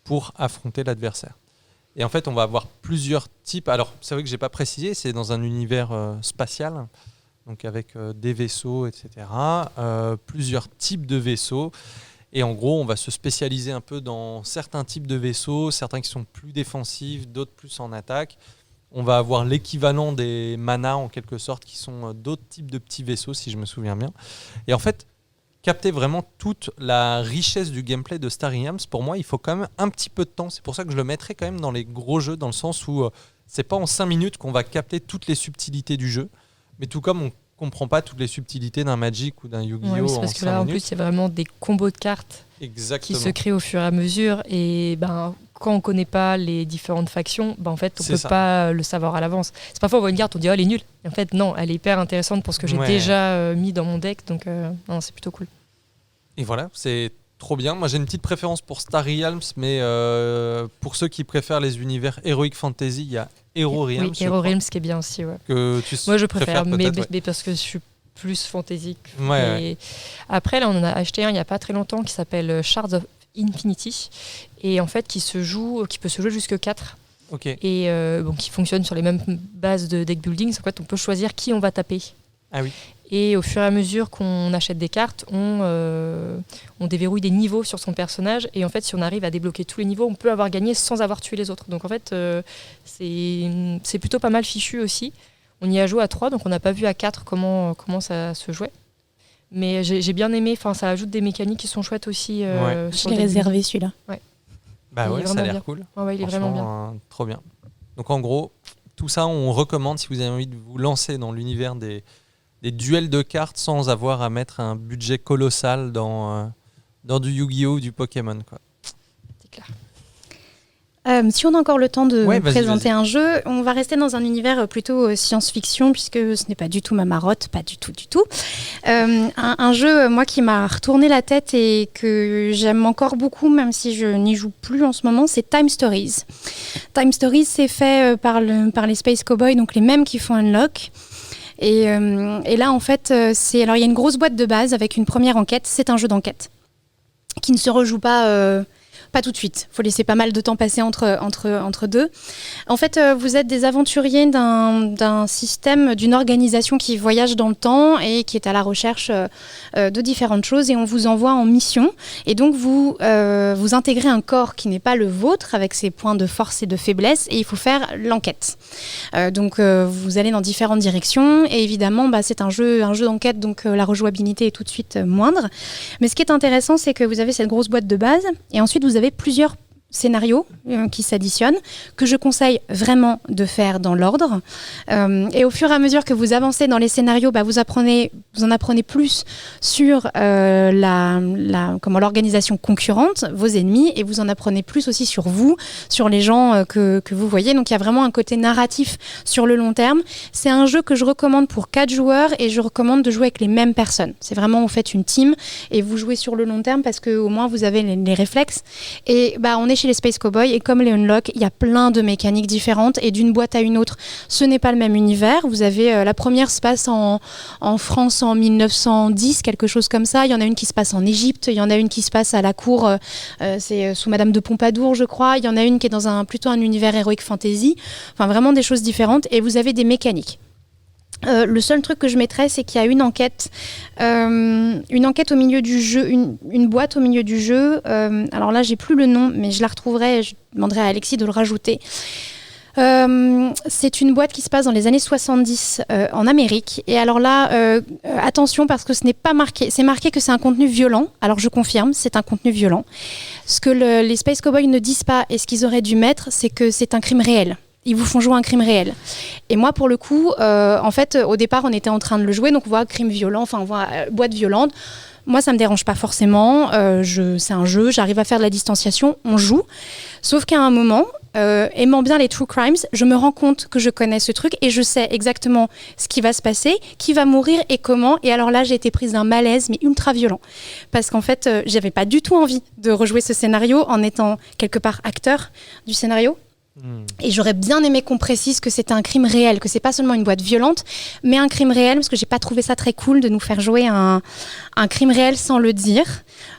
pour affronter l'adversaire. Et en fait, on va avoir plusieurs types. Alors, c'est vrai que je n'ai pas précisé, c'est dans un univers spatial, donc avec des vaisseaux, etc. Plusieurs types de vaisseaux. Et en gros, on va se spécialiser un peu dans certains types de vaisseaux, certains qui sont plus défensifs, d'autres plus en attaque. On va avoir l'équivalent des manas, en quelque sorte, qui sont d'autres types de petits vaisseaux, si je me souviens bien. Et en fait, capter vraiment toute la richesse du gameplay de Star Realms, pour moi, il faut quand même un petit peu de temps. C'est pour ça que je le mettrai quand même dans les gros jeux, dans le sens où c'est pas en 5 minutes qu'on va capter toutes les subtilités du jeu, mais tout comme on comprend pas toutes les subtilités d'un Magic ou d'un Yu-Gi-Oh! Ouais, c'est parce que là, en plus, c'est vraiment des combos de cartes qui se créent au fur et à mesure. Et quand on connaît pas les différentes factions, en fait, on peut pas le savoir à l'avance. C'est parfois on voit une carte, on dit elle est nulle. Et en fait, non, elle est hyper intéressante pour ce que j'ai déjà mis dans mon deck. Donc, non, c'est plutôt cool. Et voilà, c'est trop bien. Moi, j'ai une petite préférence pour Star Realms, mais pour ceux qui préfèrent les univers Heroic Fantasy, il y a Hero Realms. Oui, Hero Realms qui est bien aussi. Ouais. Moi, je préfère, mais parce que je suis plus fantasy. Ouais. Après, là, on en a acheté un il n'y a pas très longtemps qui s'appelle Shards of Infinity, et en fait, qui peut se jouer jusque 4. Okay. Et qui fonctionne sur les mêmes bases de deck building. En fait, on peut choisir qui on va taper. Ah oui. Et au fur et à mesure qu'on achète des cartes, on déverrouille des niveaux sur son personnage. Et en fait, si on arrive à débloquer tous les niveaux, on peut avoir gagné sans avoir tué les autres. Donc en fait, c'est plutôt pas mal fichu aussi. On y a joué à 3, donc on n'a pas vu à 4 comment ça se jouait. Mais j'ai bien aimé, ça ajoute des mécaniques qui sont chouettes aussi. Je l'ai réservé celui-là. Ouais. Bah ouais, ça a l'air cool. Ouais, il est vraiment bien. Trop bien. Donc en gros, tout ça, on recommande si vous avez envie de vous lancer dans l'univers des duels de cartes sans avoir à mettre un budget colossal dans du Yu-Gi-Oh! Ou du Pokémon, quoi. C'est clair. Si on a encore le temps de présenter un jeu, on va rester dans un univers plutôt science-fiction, puisque ce n'est pas du tout ma marotte, pas du tout. Un jeu, moi, qui m'a retourné la tête et que j'aime encore beaucoup, même si je n'y joue plus en ce moment, c'est Time Stories. Time Stories, c'est fait par les Space Cowboys, donc les mêmes qui font Unlock. Et là, en fait, il y a une grosse boîte de base avec une première enquête. C'est un jeu d'enquête qui ne se rejoue pas pas tout de suite. Il faut laisser pas mal de temps passer entre deux. En fait, vous êtes des aventuriers d'un système, d'une organisation qui voyage dans le temps et qui est à la recherche de différentes choses, et on vous envoie en mission. Et donc, vous intégrez un corps qui n'est pas le vôtre, avec ses points de force et de faiblesse, et il faut faire l'enquête. Donc, vous allez dans différentes directions, et évidemment, c'est un jeu d'enquête, donc la rejouabilité est tout de suite moindre. Mais ce qui est intéressant, c'est que vous avez cette grosse boîte de base, et ensuite vous avez plusieurs scénarios qui s'additionnent, que je conseille vraiment de faire dans l'ordre. Et au fur et à mesure que vous avancez dans les scénarios, vous en apprenez plus sur l'organisation concurrente, vos ennemis, et vous en apprenez plus aussi sur vous, sur les gens que vous voyez. Donc il y a vraiment un côté narratif sur le long terme. C'est un jeu que je recommande pour 4 joueurs, et je recommande de jouer avec les mêmes personnes. C'est vraiment, vous faites une team et vous jouez sur le long terme, parce qu'au moins vous avez les réflexes. Et on est chez les Space Cowboys, et comme les Unlock, il y a plein de mécaniques différentes, et d'une boîte à une autre, ce n'est pas le même univers. Vous avez la première se passe en France en 1910, quelque chose comme ça. Il y en a une qui se passe en Égypte, il y en a une qui se passe à la cour, c'est sous Madame de Pompadour, je crois. Il y en a une qui est dans plutôt un univers heroic fantasy. Enfin, vraiment des choses différentes, et vous avez des mécaniques. Le seul truc que je mettrais, c'est qu'il y a une enquête au milieu du jeu, une boîte au milieu du jeu. Alors là, j'ai plus le nom, mais je la retrouverai. Je demanderai à Alexis de le rajouter. C'est une boîte qui se passe dans les années 70 en Amérique. Et alors là, attention, parce que ce n'est pas marqué. C'est marqué que c'est un contenu violent. Alors je confirme, c'est un contenu violent. Ce que les Space Cowboys ne disent pas, et ce qu'ils auraient dû mettre, c'est que c'est un crime réel. Ils vous font jouer un crime réel. Et moi, pour le coup, en fait, au départ, on était en train de le jouer, donc on voit crime violent, enfin, on voit boîte violente. Moi, ça me dérange pas forcément. C'est un jeu, j'arrive à faire de la distanciation, on joue. Sauf qu'à un moment, aimant bien les true crimes, je me rends compte que je connais ce truc et je sais exactement ce qui va se passer, qui va mourir et comment. Et alors là, j'ai été prise d'un malaise, mais ultra violent. Parce qu'en fait, j'avais pas du tout envie de rejouer ce scénario en étant quelque part acteur du scénario. Et j'aurais bien aimé qu'on précise que c'était un crime réel, que c'est pas seulement une boîte violente, mais un crime réel, parce que j'ai pas trouvé ça très cool de nous faire jouer un crime réel sans le dire.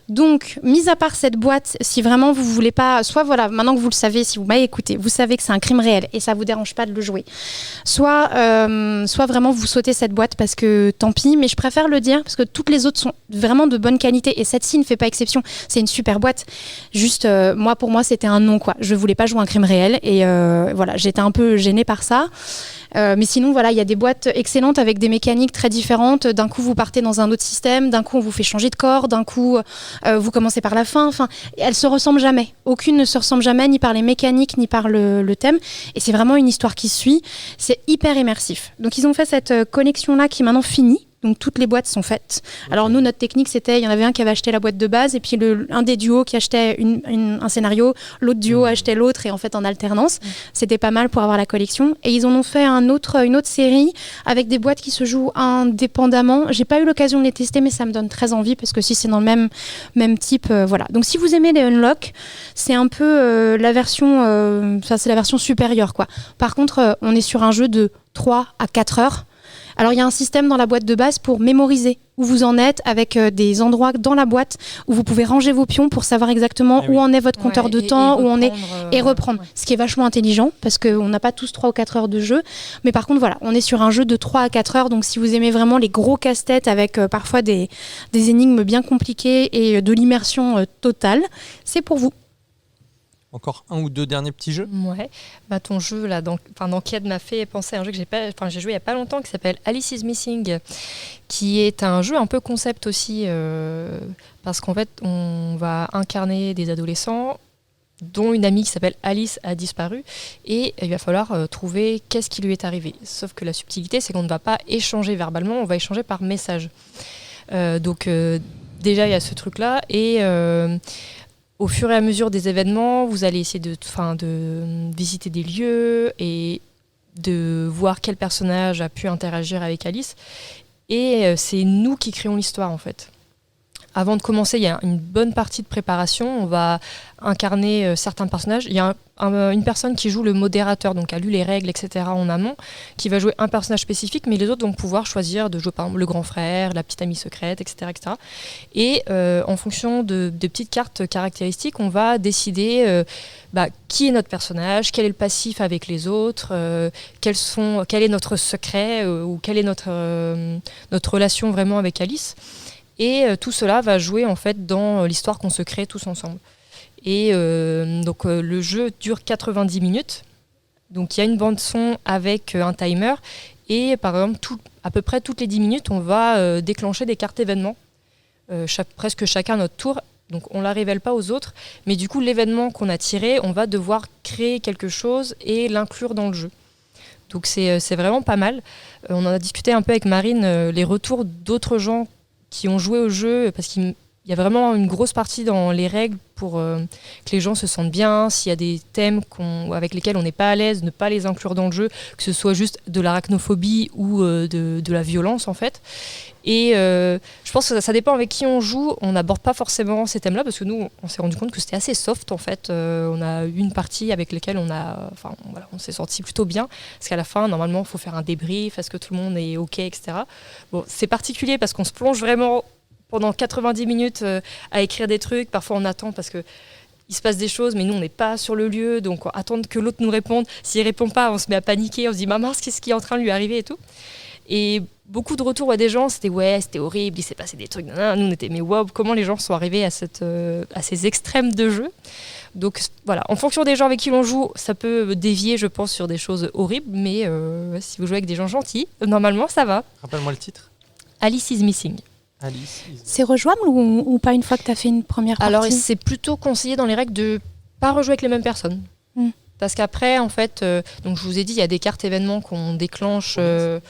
Donc, mis à part cette boîte, si vraiment vous voulez pas, soit voilà, maintenant que vous le savez, si vous m'avez écouté, vous savez que c'est un crime réel et ça vous dérange pas de le jouer. Soit vraiment vous sautez cette boîte parce que tant pis, mais je préfère le dire parce que toutes les autres sont vraiment de bonne qualité et celle-ci ne fait pas exception. C'est une super boîte. Juste, pour moi, c'était un non, quoi. Je voulais pas jouer un crime réel et voilà, j'étais un peu gênée par ça. Mais sinon, voilà, il y a des boîtes excellentes avec des mécaniques très différentes. D'un coup, vous partez dans un autre système. D'un coup, on vous fait changer de corps. D'un coup, vous commencez par la fin. Enfin, elles se ressemblent jamais. Aucune ne se ressemble jamais, ni par les mécaniques, ni par le thème. Et c'est vraiment une histoire qui suit. C'est hyper immersif. Donc, ils ont fait cette collection-là qui est maintenant finie. Donc toutes les boîtes sont faites. Okay. Alors nous, notre technique, c'était, il y en avait un qui avait acheté la boîte de base et puis un des duos qui achetait un scénario, l'autre duo achetait l'autre et en fait en alternance. C'était pas mal pour avoir la collection. Et ils en ont fait une autre série avec des boîtes qui se jouent indépendamment. J'ai pas eu l'occasion de les tester, mais ça me donne très envie parce que si c'est dans le même type, voilà. Donc si vous aimez les Unlock, c'est un peu la version, c'est la version supérieure, quoi. Par contre, on est sur un jeu de 3 à 4 heures. Alors, il y a un système dans la boîte de base pour mémoriser où vous en êtes, avec des endroits dans la boîte où vous pouvez ranger vos pions pour savoir exactement où en est votre compteur de temps, où on est, et reprendre. Ce qui est vachement intelligent, parce qu'on n'a pas tous 3 ou 4 heures de jeu. Mais par contre, voilà, on est sur un jeu de 3 à 4 heures. Donc, si vous aimez vraiment les gros casse-têtes avec parfois des énigmes bien compliquées et de l'immersion totale, c'est pour vous. Encore un ou deux derniers petits jeux. Ouais. Ton jeu là, d'enquête m'a fait penser à un jeu que j'ai joué il n'y a pas longtemps qui s'appelle Alice is Missing, qui est un jeu un peu concept aussi, parce qu'en fait on va incarner des adolescents dont une amie qui s'appelle Alice a disparu et il va falloir trouver qu'est-ce qui lui est arrivé. Sauf que la subtilité, c'est qu'on ne va pas échanger verbalement, on va échanger par message. Donc déjà il y a ce truc là et au fur et à mesure des événements, vous allez essayer de visiter des lieux et de voir quel personnage a pu interagir avec Alice. Et c'est nous qui créons l'histoire, en fait. avant de commencer, il y a une bonne partie de préparation. On va incarner certains personnages. Il y a une personne qui joue le modérateur, donc a lu les règles, etc. en amont, qui va jouer un personnage spécifique, mais les autres vont pouvoir choisir de jouer par exemple le grand frère, la petite amie secrète, etc. etc. Et en fonction de petites cartes caractéristiques, on va décider qui est notre personnage, quel est le passif avec les autres, quel est notre secret ou quelle est notre relation vraiment avec Alice. Et tout cela va jouer en fait dans l'histoire qu'on se crée tous ensemble. Et donc le jeu dure 90 minutes. Donc il y a une bande son avec un timer. Et par exemple, à peu près toutes les 10 minutes, on va déclencher des cartes événements. Presque chacun à notre tour. Donc on ne la révèle pas aux autres. Mais du coup, l'événement qu'on a tiré, on va devoir créer quelque chose et l'inclure dans le jeu. Donc c'est vraiment pas mal. On en a discuté un peu avec Marine, les retours d'autres gens qui ont joué au jeu, parce qu'il y a vraiment une grosse partie dans les règles pour que les gens se sentent bien. S'il y a des thèmes avec lesquels on n'est pas à l'aise, ne pas les inclure dans le jeu, que ce soit juste de l'arachnophobie ou de la violence en fait. Et je pense que ça dépend avec qui on joue. On n'aborde pas forcément ces thèmes-là parce que nous, on s'est rendu compte que c'était assez soft en fait. On a eu une partie avec laquelle on s'est senti plutôt bien. Parce qu'à la fin, normalement, il faut faire un débrief. Est-ce que tout le monde est OK, etc. Bon, c'est particulier parce qu'on se plonge vraiment pendant 90 minutes à écrire des trucs. Parfois, on attend parce que il se passe des choses, mais nous, on n'est pas sur le lieu. Donc, attendre que l'autre nous réponde. S'il ne répond pas, on se met à paniquer. On se dit, maman, qu'est-ce qui est en train de lui arriver et tout. Et beaucoup de retours des gens, c'était horrible, il s'est passé des trucs. Nous, on était, mais wow, comment les gens sont arrivés à ces extrêmes de jeu. Donc voilà, en fonction des gens avec qui l'on joue, ça peut dévier, je pense, sur des choses horribles. Mais si vous jouez avec des gens gentils, normalement, ça va. Rappelle-moi le titre. Alice is Missing. C'est rejouable ou pas une fois que tu as fait une première partie? Alors, c'est plutôt conseillé dans les règles de ne pas rejouer avec les mêmes personnes. Parce qu'après, en fait, donc je vous ai dit, il y a des cartes événements qu'on déclenche... c'est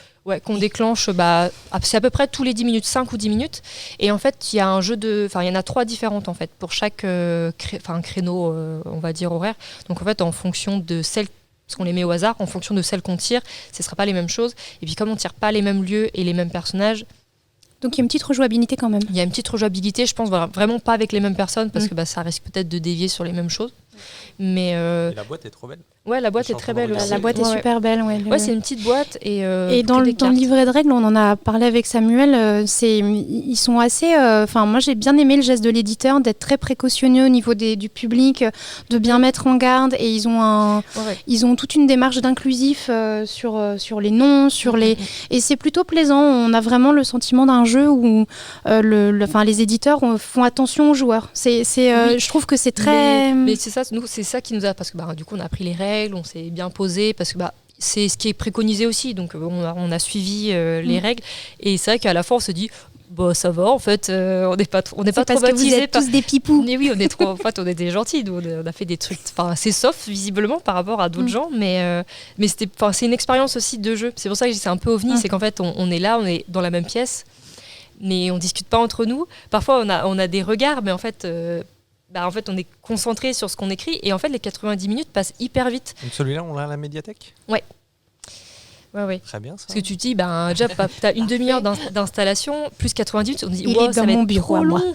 à peu près tous les 10 minutes, 5 ou 10 minutes. Et en fait, il y a un jeu il y en a 3 différentes en fait, pour chaque créneau, on va dire, horaire. Donc en fait, en fonction de celle, parce qu'on les met au hasard, en fonction de celle qu'on tire, ce ne sera pas les mêmes choses. Et puis comme on ne tire pas les mêmes lieux et les mêmes personnages... Donc il y a une petite rejouabilité quand même. Il y a une petite rejouabilité, je pense, vraiment pas avec les mêmes personnes, parce que ça risque peut-être de dévier sur les mêmes choses. Mais et la boîte est trop belle. Ouais, la boîte est très belle aussi. La boîte est super belle. Ouais, c'est une petite boîte. Et dans le livret de règles, on en a parlé avec Samuel, ils sont assez... moi, j'ai bien aimé le geste de l'éditeur d'être très précautionneux au niveau du public, de bien mettre en garde. Et ils ont toute une démarche d'inclusif sur les noms, et c'est plutôt plaisant. On a vraiment le sentiment d'un jeu où les éditeurs font attention aux joueurs. Je trouve que c'est très... Mais c'est ça, nous, c'est ça qui nous a... Parce que du coup, on a appris les règles, on s'est bien posé, parce que c'est ce qui est préconisé aussi. Donc, on a suivi les règles. Et c'est vrai qu'à la fin, on se dit... ça va, en fait, on n'est pas trop baptisés. Parce que vous êtes tous des pipous. Mais oui, en fait, on est des gentils. Nous, on a fait des trucs assez soft, visiblement, par rapport à d'autres gens. Mais c'est une expérience aussi de jeu. C'est pour ça que c'est un peu ovni. C'est qu'en fait, on est là, on est dans la même pièce, mais on ne discute pas entre nous. Parfois, on a des regards, mais en fait, on est concentré sur ce qu'on écrit. Et en fait, les 90 minutes passent hyper vite. Donc celui-là, on l'a à la médiathèque ? Ouais. Ouais. Très bien ça. Parce que tu te dis, déjà, t'as une demi-heure d'installation, plus 90 minutes, on dit, il est ça dans va mon être bureau trop à moi. long.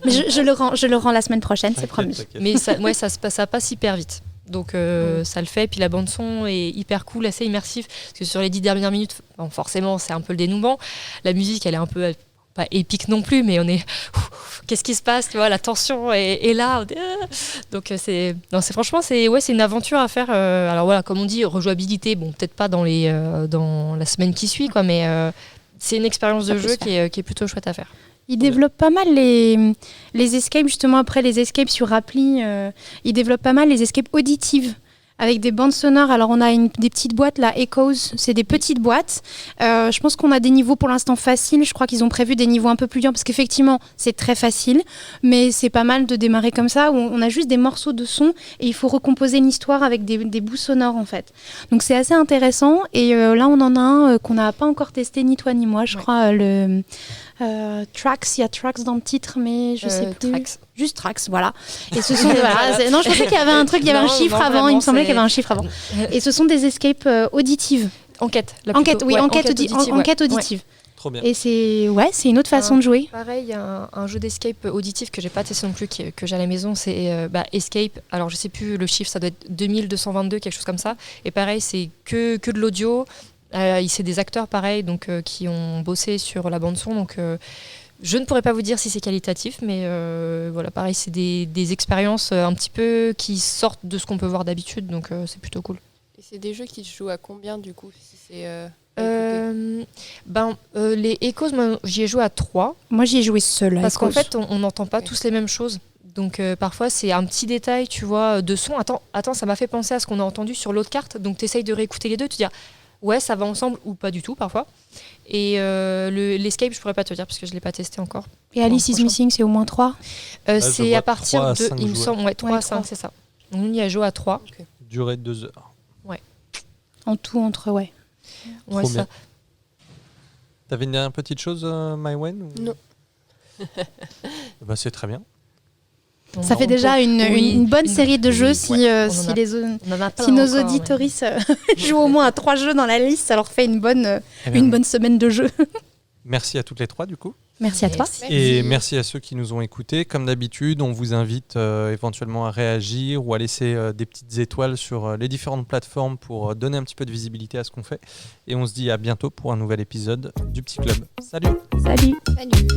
Mais je le rends la semaine prochaine, c'est promis. Mais ça passe hyper vite. Donc ça le fait. Puis la bande son est hyper cool, assez immersif. Parce que sur les 10 dernières minutes, forcément, c'est un peu le dénouement. La musique, elle est un peu... pas épique non plus, mais on est... Qu'est-ce qui se passe, tu vois, la tension est là. Donc franchement, c'est une aventure à faire. Alors voilà, comme on dit, rejouabilité, peut-être pas dans la semaine qui suit, quoi, mais c'est une expérience de jeu qui est plutôt chouette à faire. Il développe pas mal les escapes, justement, après les escapes sur appli, il développe pas mal les escapes auditives. Avec des bandes sonores. Alors, on a des petites boîtes, là, Echoes, c'est des petites boîtes. Je pense qu'on a des niveaux pour l'instant faciles. Je crois qu'ils ont prévu des niveaux un peu plus durs parce qu'effectivement, c'est très facile. Mais c'est pas mal de démarrer comme ça, où on a juste des morceaux de son et il faut recomposer une histoire avec des bouts sonores, en fait. Donc, c'est assez intéressant. Et là, on en a un qu'on n'a pas encore testé, ni toi ni moi, je crois, le... Tracks, il y a Tracks dans le titre, mais je sais plus. Tracks. Juste Tracks, voilà. Et ce sont non, je pensais qu'il y avait un truc, il y avait un chiffre avant. Vraiment, il me semblait qu'il y avait un chiffre avant. Et ce sont des escapes auditives. Enquête. Enquête auditive. Trop bien. Et c'est une autre façon de jouer. Pareil, il y a un jeu d'escape auditif que j'ai pas testé non plus, que j'ai à la maison, c'est Escape. Alors je sais plus le chiffre, ça doit être 2222, quelque chose comme ça. Et pareil, c'est que de l'audio. C'est des acteurs pareil, donc qui ont bossé sur la bande son. Donc je ne pourrais pas vous dire si c'est qualitatif, mais voilà, pareil, c'est des expériences un petit peu qui sortent de ce qu'on peut voir d'habitude, donc c'est plutôt cool. Et c'est des jeux qui se jouent à combien du coup si c'est les Echoes, moi, j'y ai joué à 3. Moi, j'y ai joué seule. Parce qu'en fait, on n'entend pas tous les mêmes choses. Donc parfois, c'est un petit détail, tu vois, de son. Attends, ça m'a fait penser à ce qu'on a entendu sur l'autre carte. Donc tu essayes de réécouter les deux, tu dis ouais, ça va ensemble ou pas du tout parfois. Et l'Escape, je pourrais pas te dire parce que je l'ai pas testé encore. Et Alice is Missing, c'est au moins 3 c'est à partir de, il me joueurs. semble, 3 à 5, c'est ça. Donc on y a joué à 3. Okay. Durée de 2 heures. Ouais. En tout, entre, Ouais, trop ça. bien. T'avais une dernière petite chose, Maïwen ou... Non. C'est très bien. Ça fait déjà une bonne série de jeux si nos auditoristes jouent au moins à 3 jeux dans la liste, ça leur fait une bonne semaine de jeux. Merci à toutes les 3 du coup. Merci à toi. Et merci à ceux qui nous ont écoutés. Comme d'habitude, on vous invite éventuellement à réagir ou à laisser des petites étoiles sur les différentes plateformes pour donner un petit peu de visibilité à ce qu'on fait. Et on se dit à bientôt pour un nouvel épisode du Petit Club. Salut. Salut. Salut.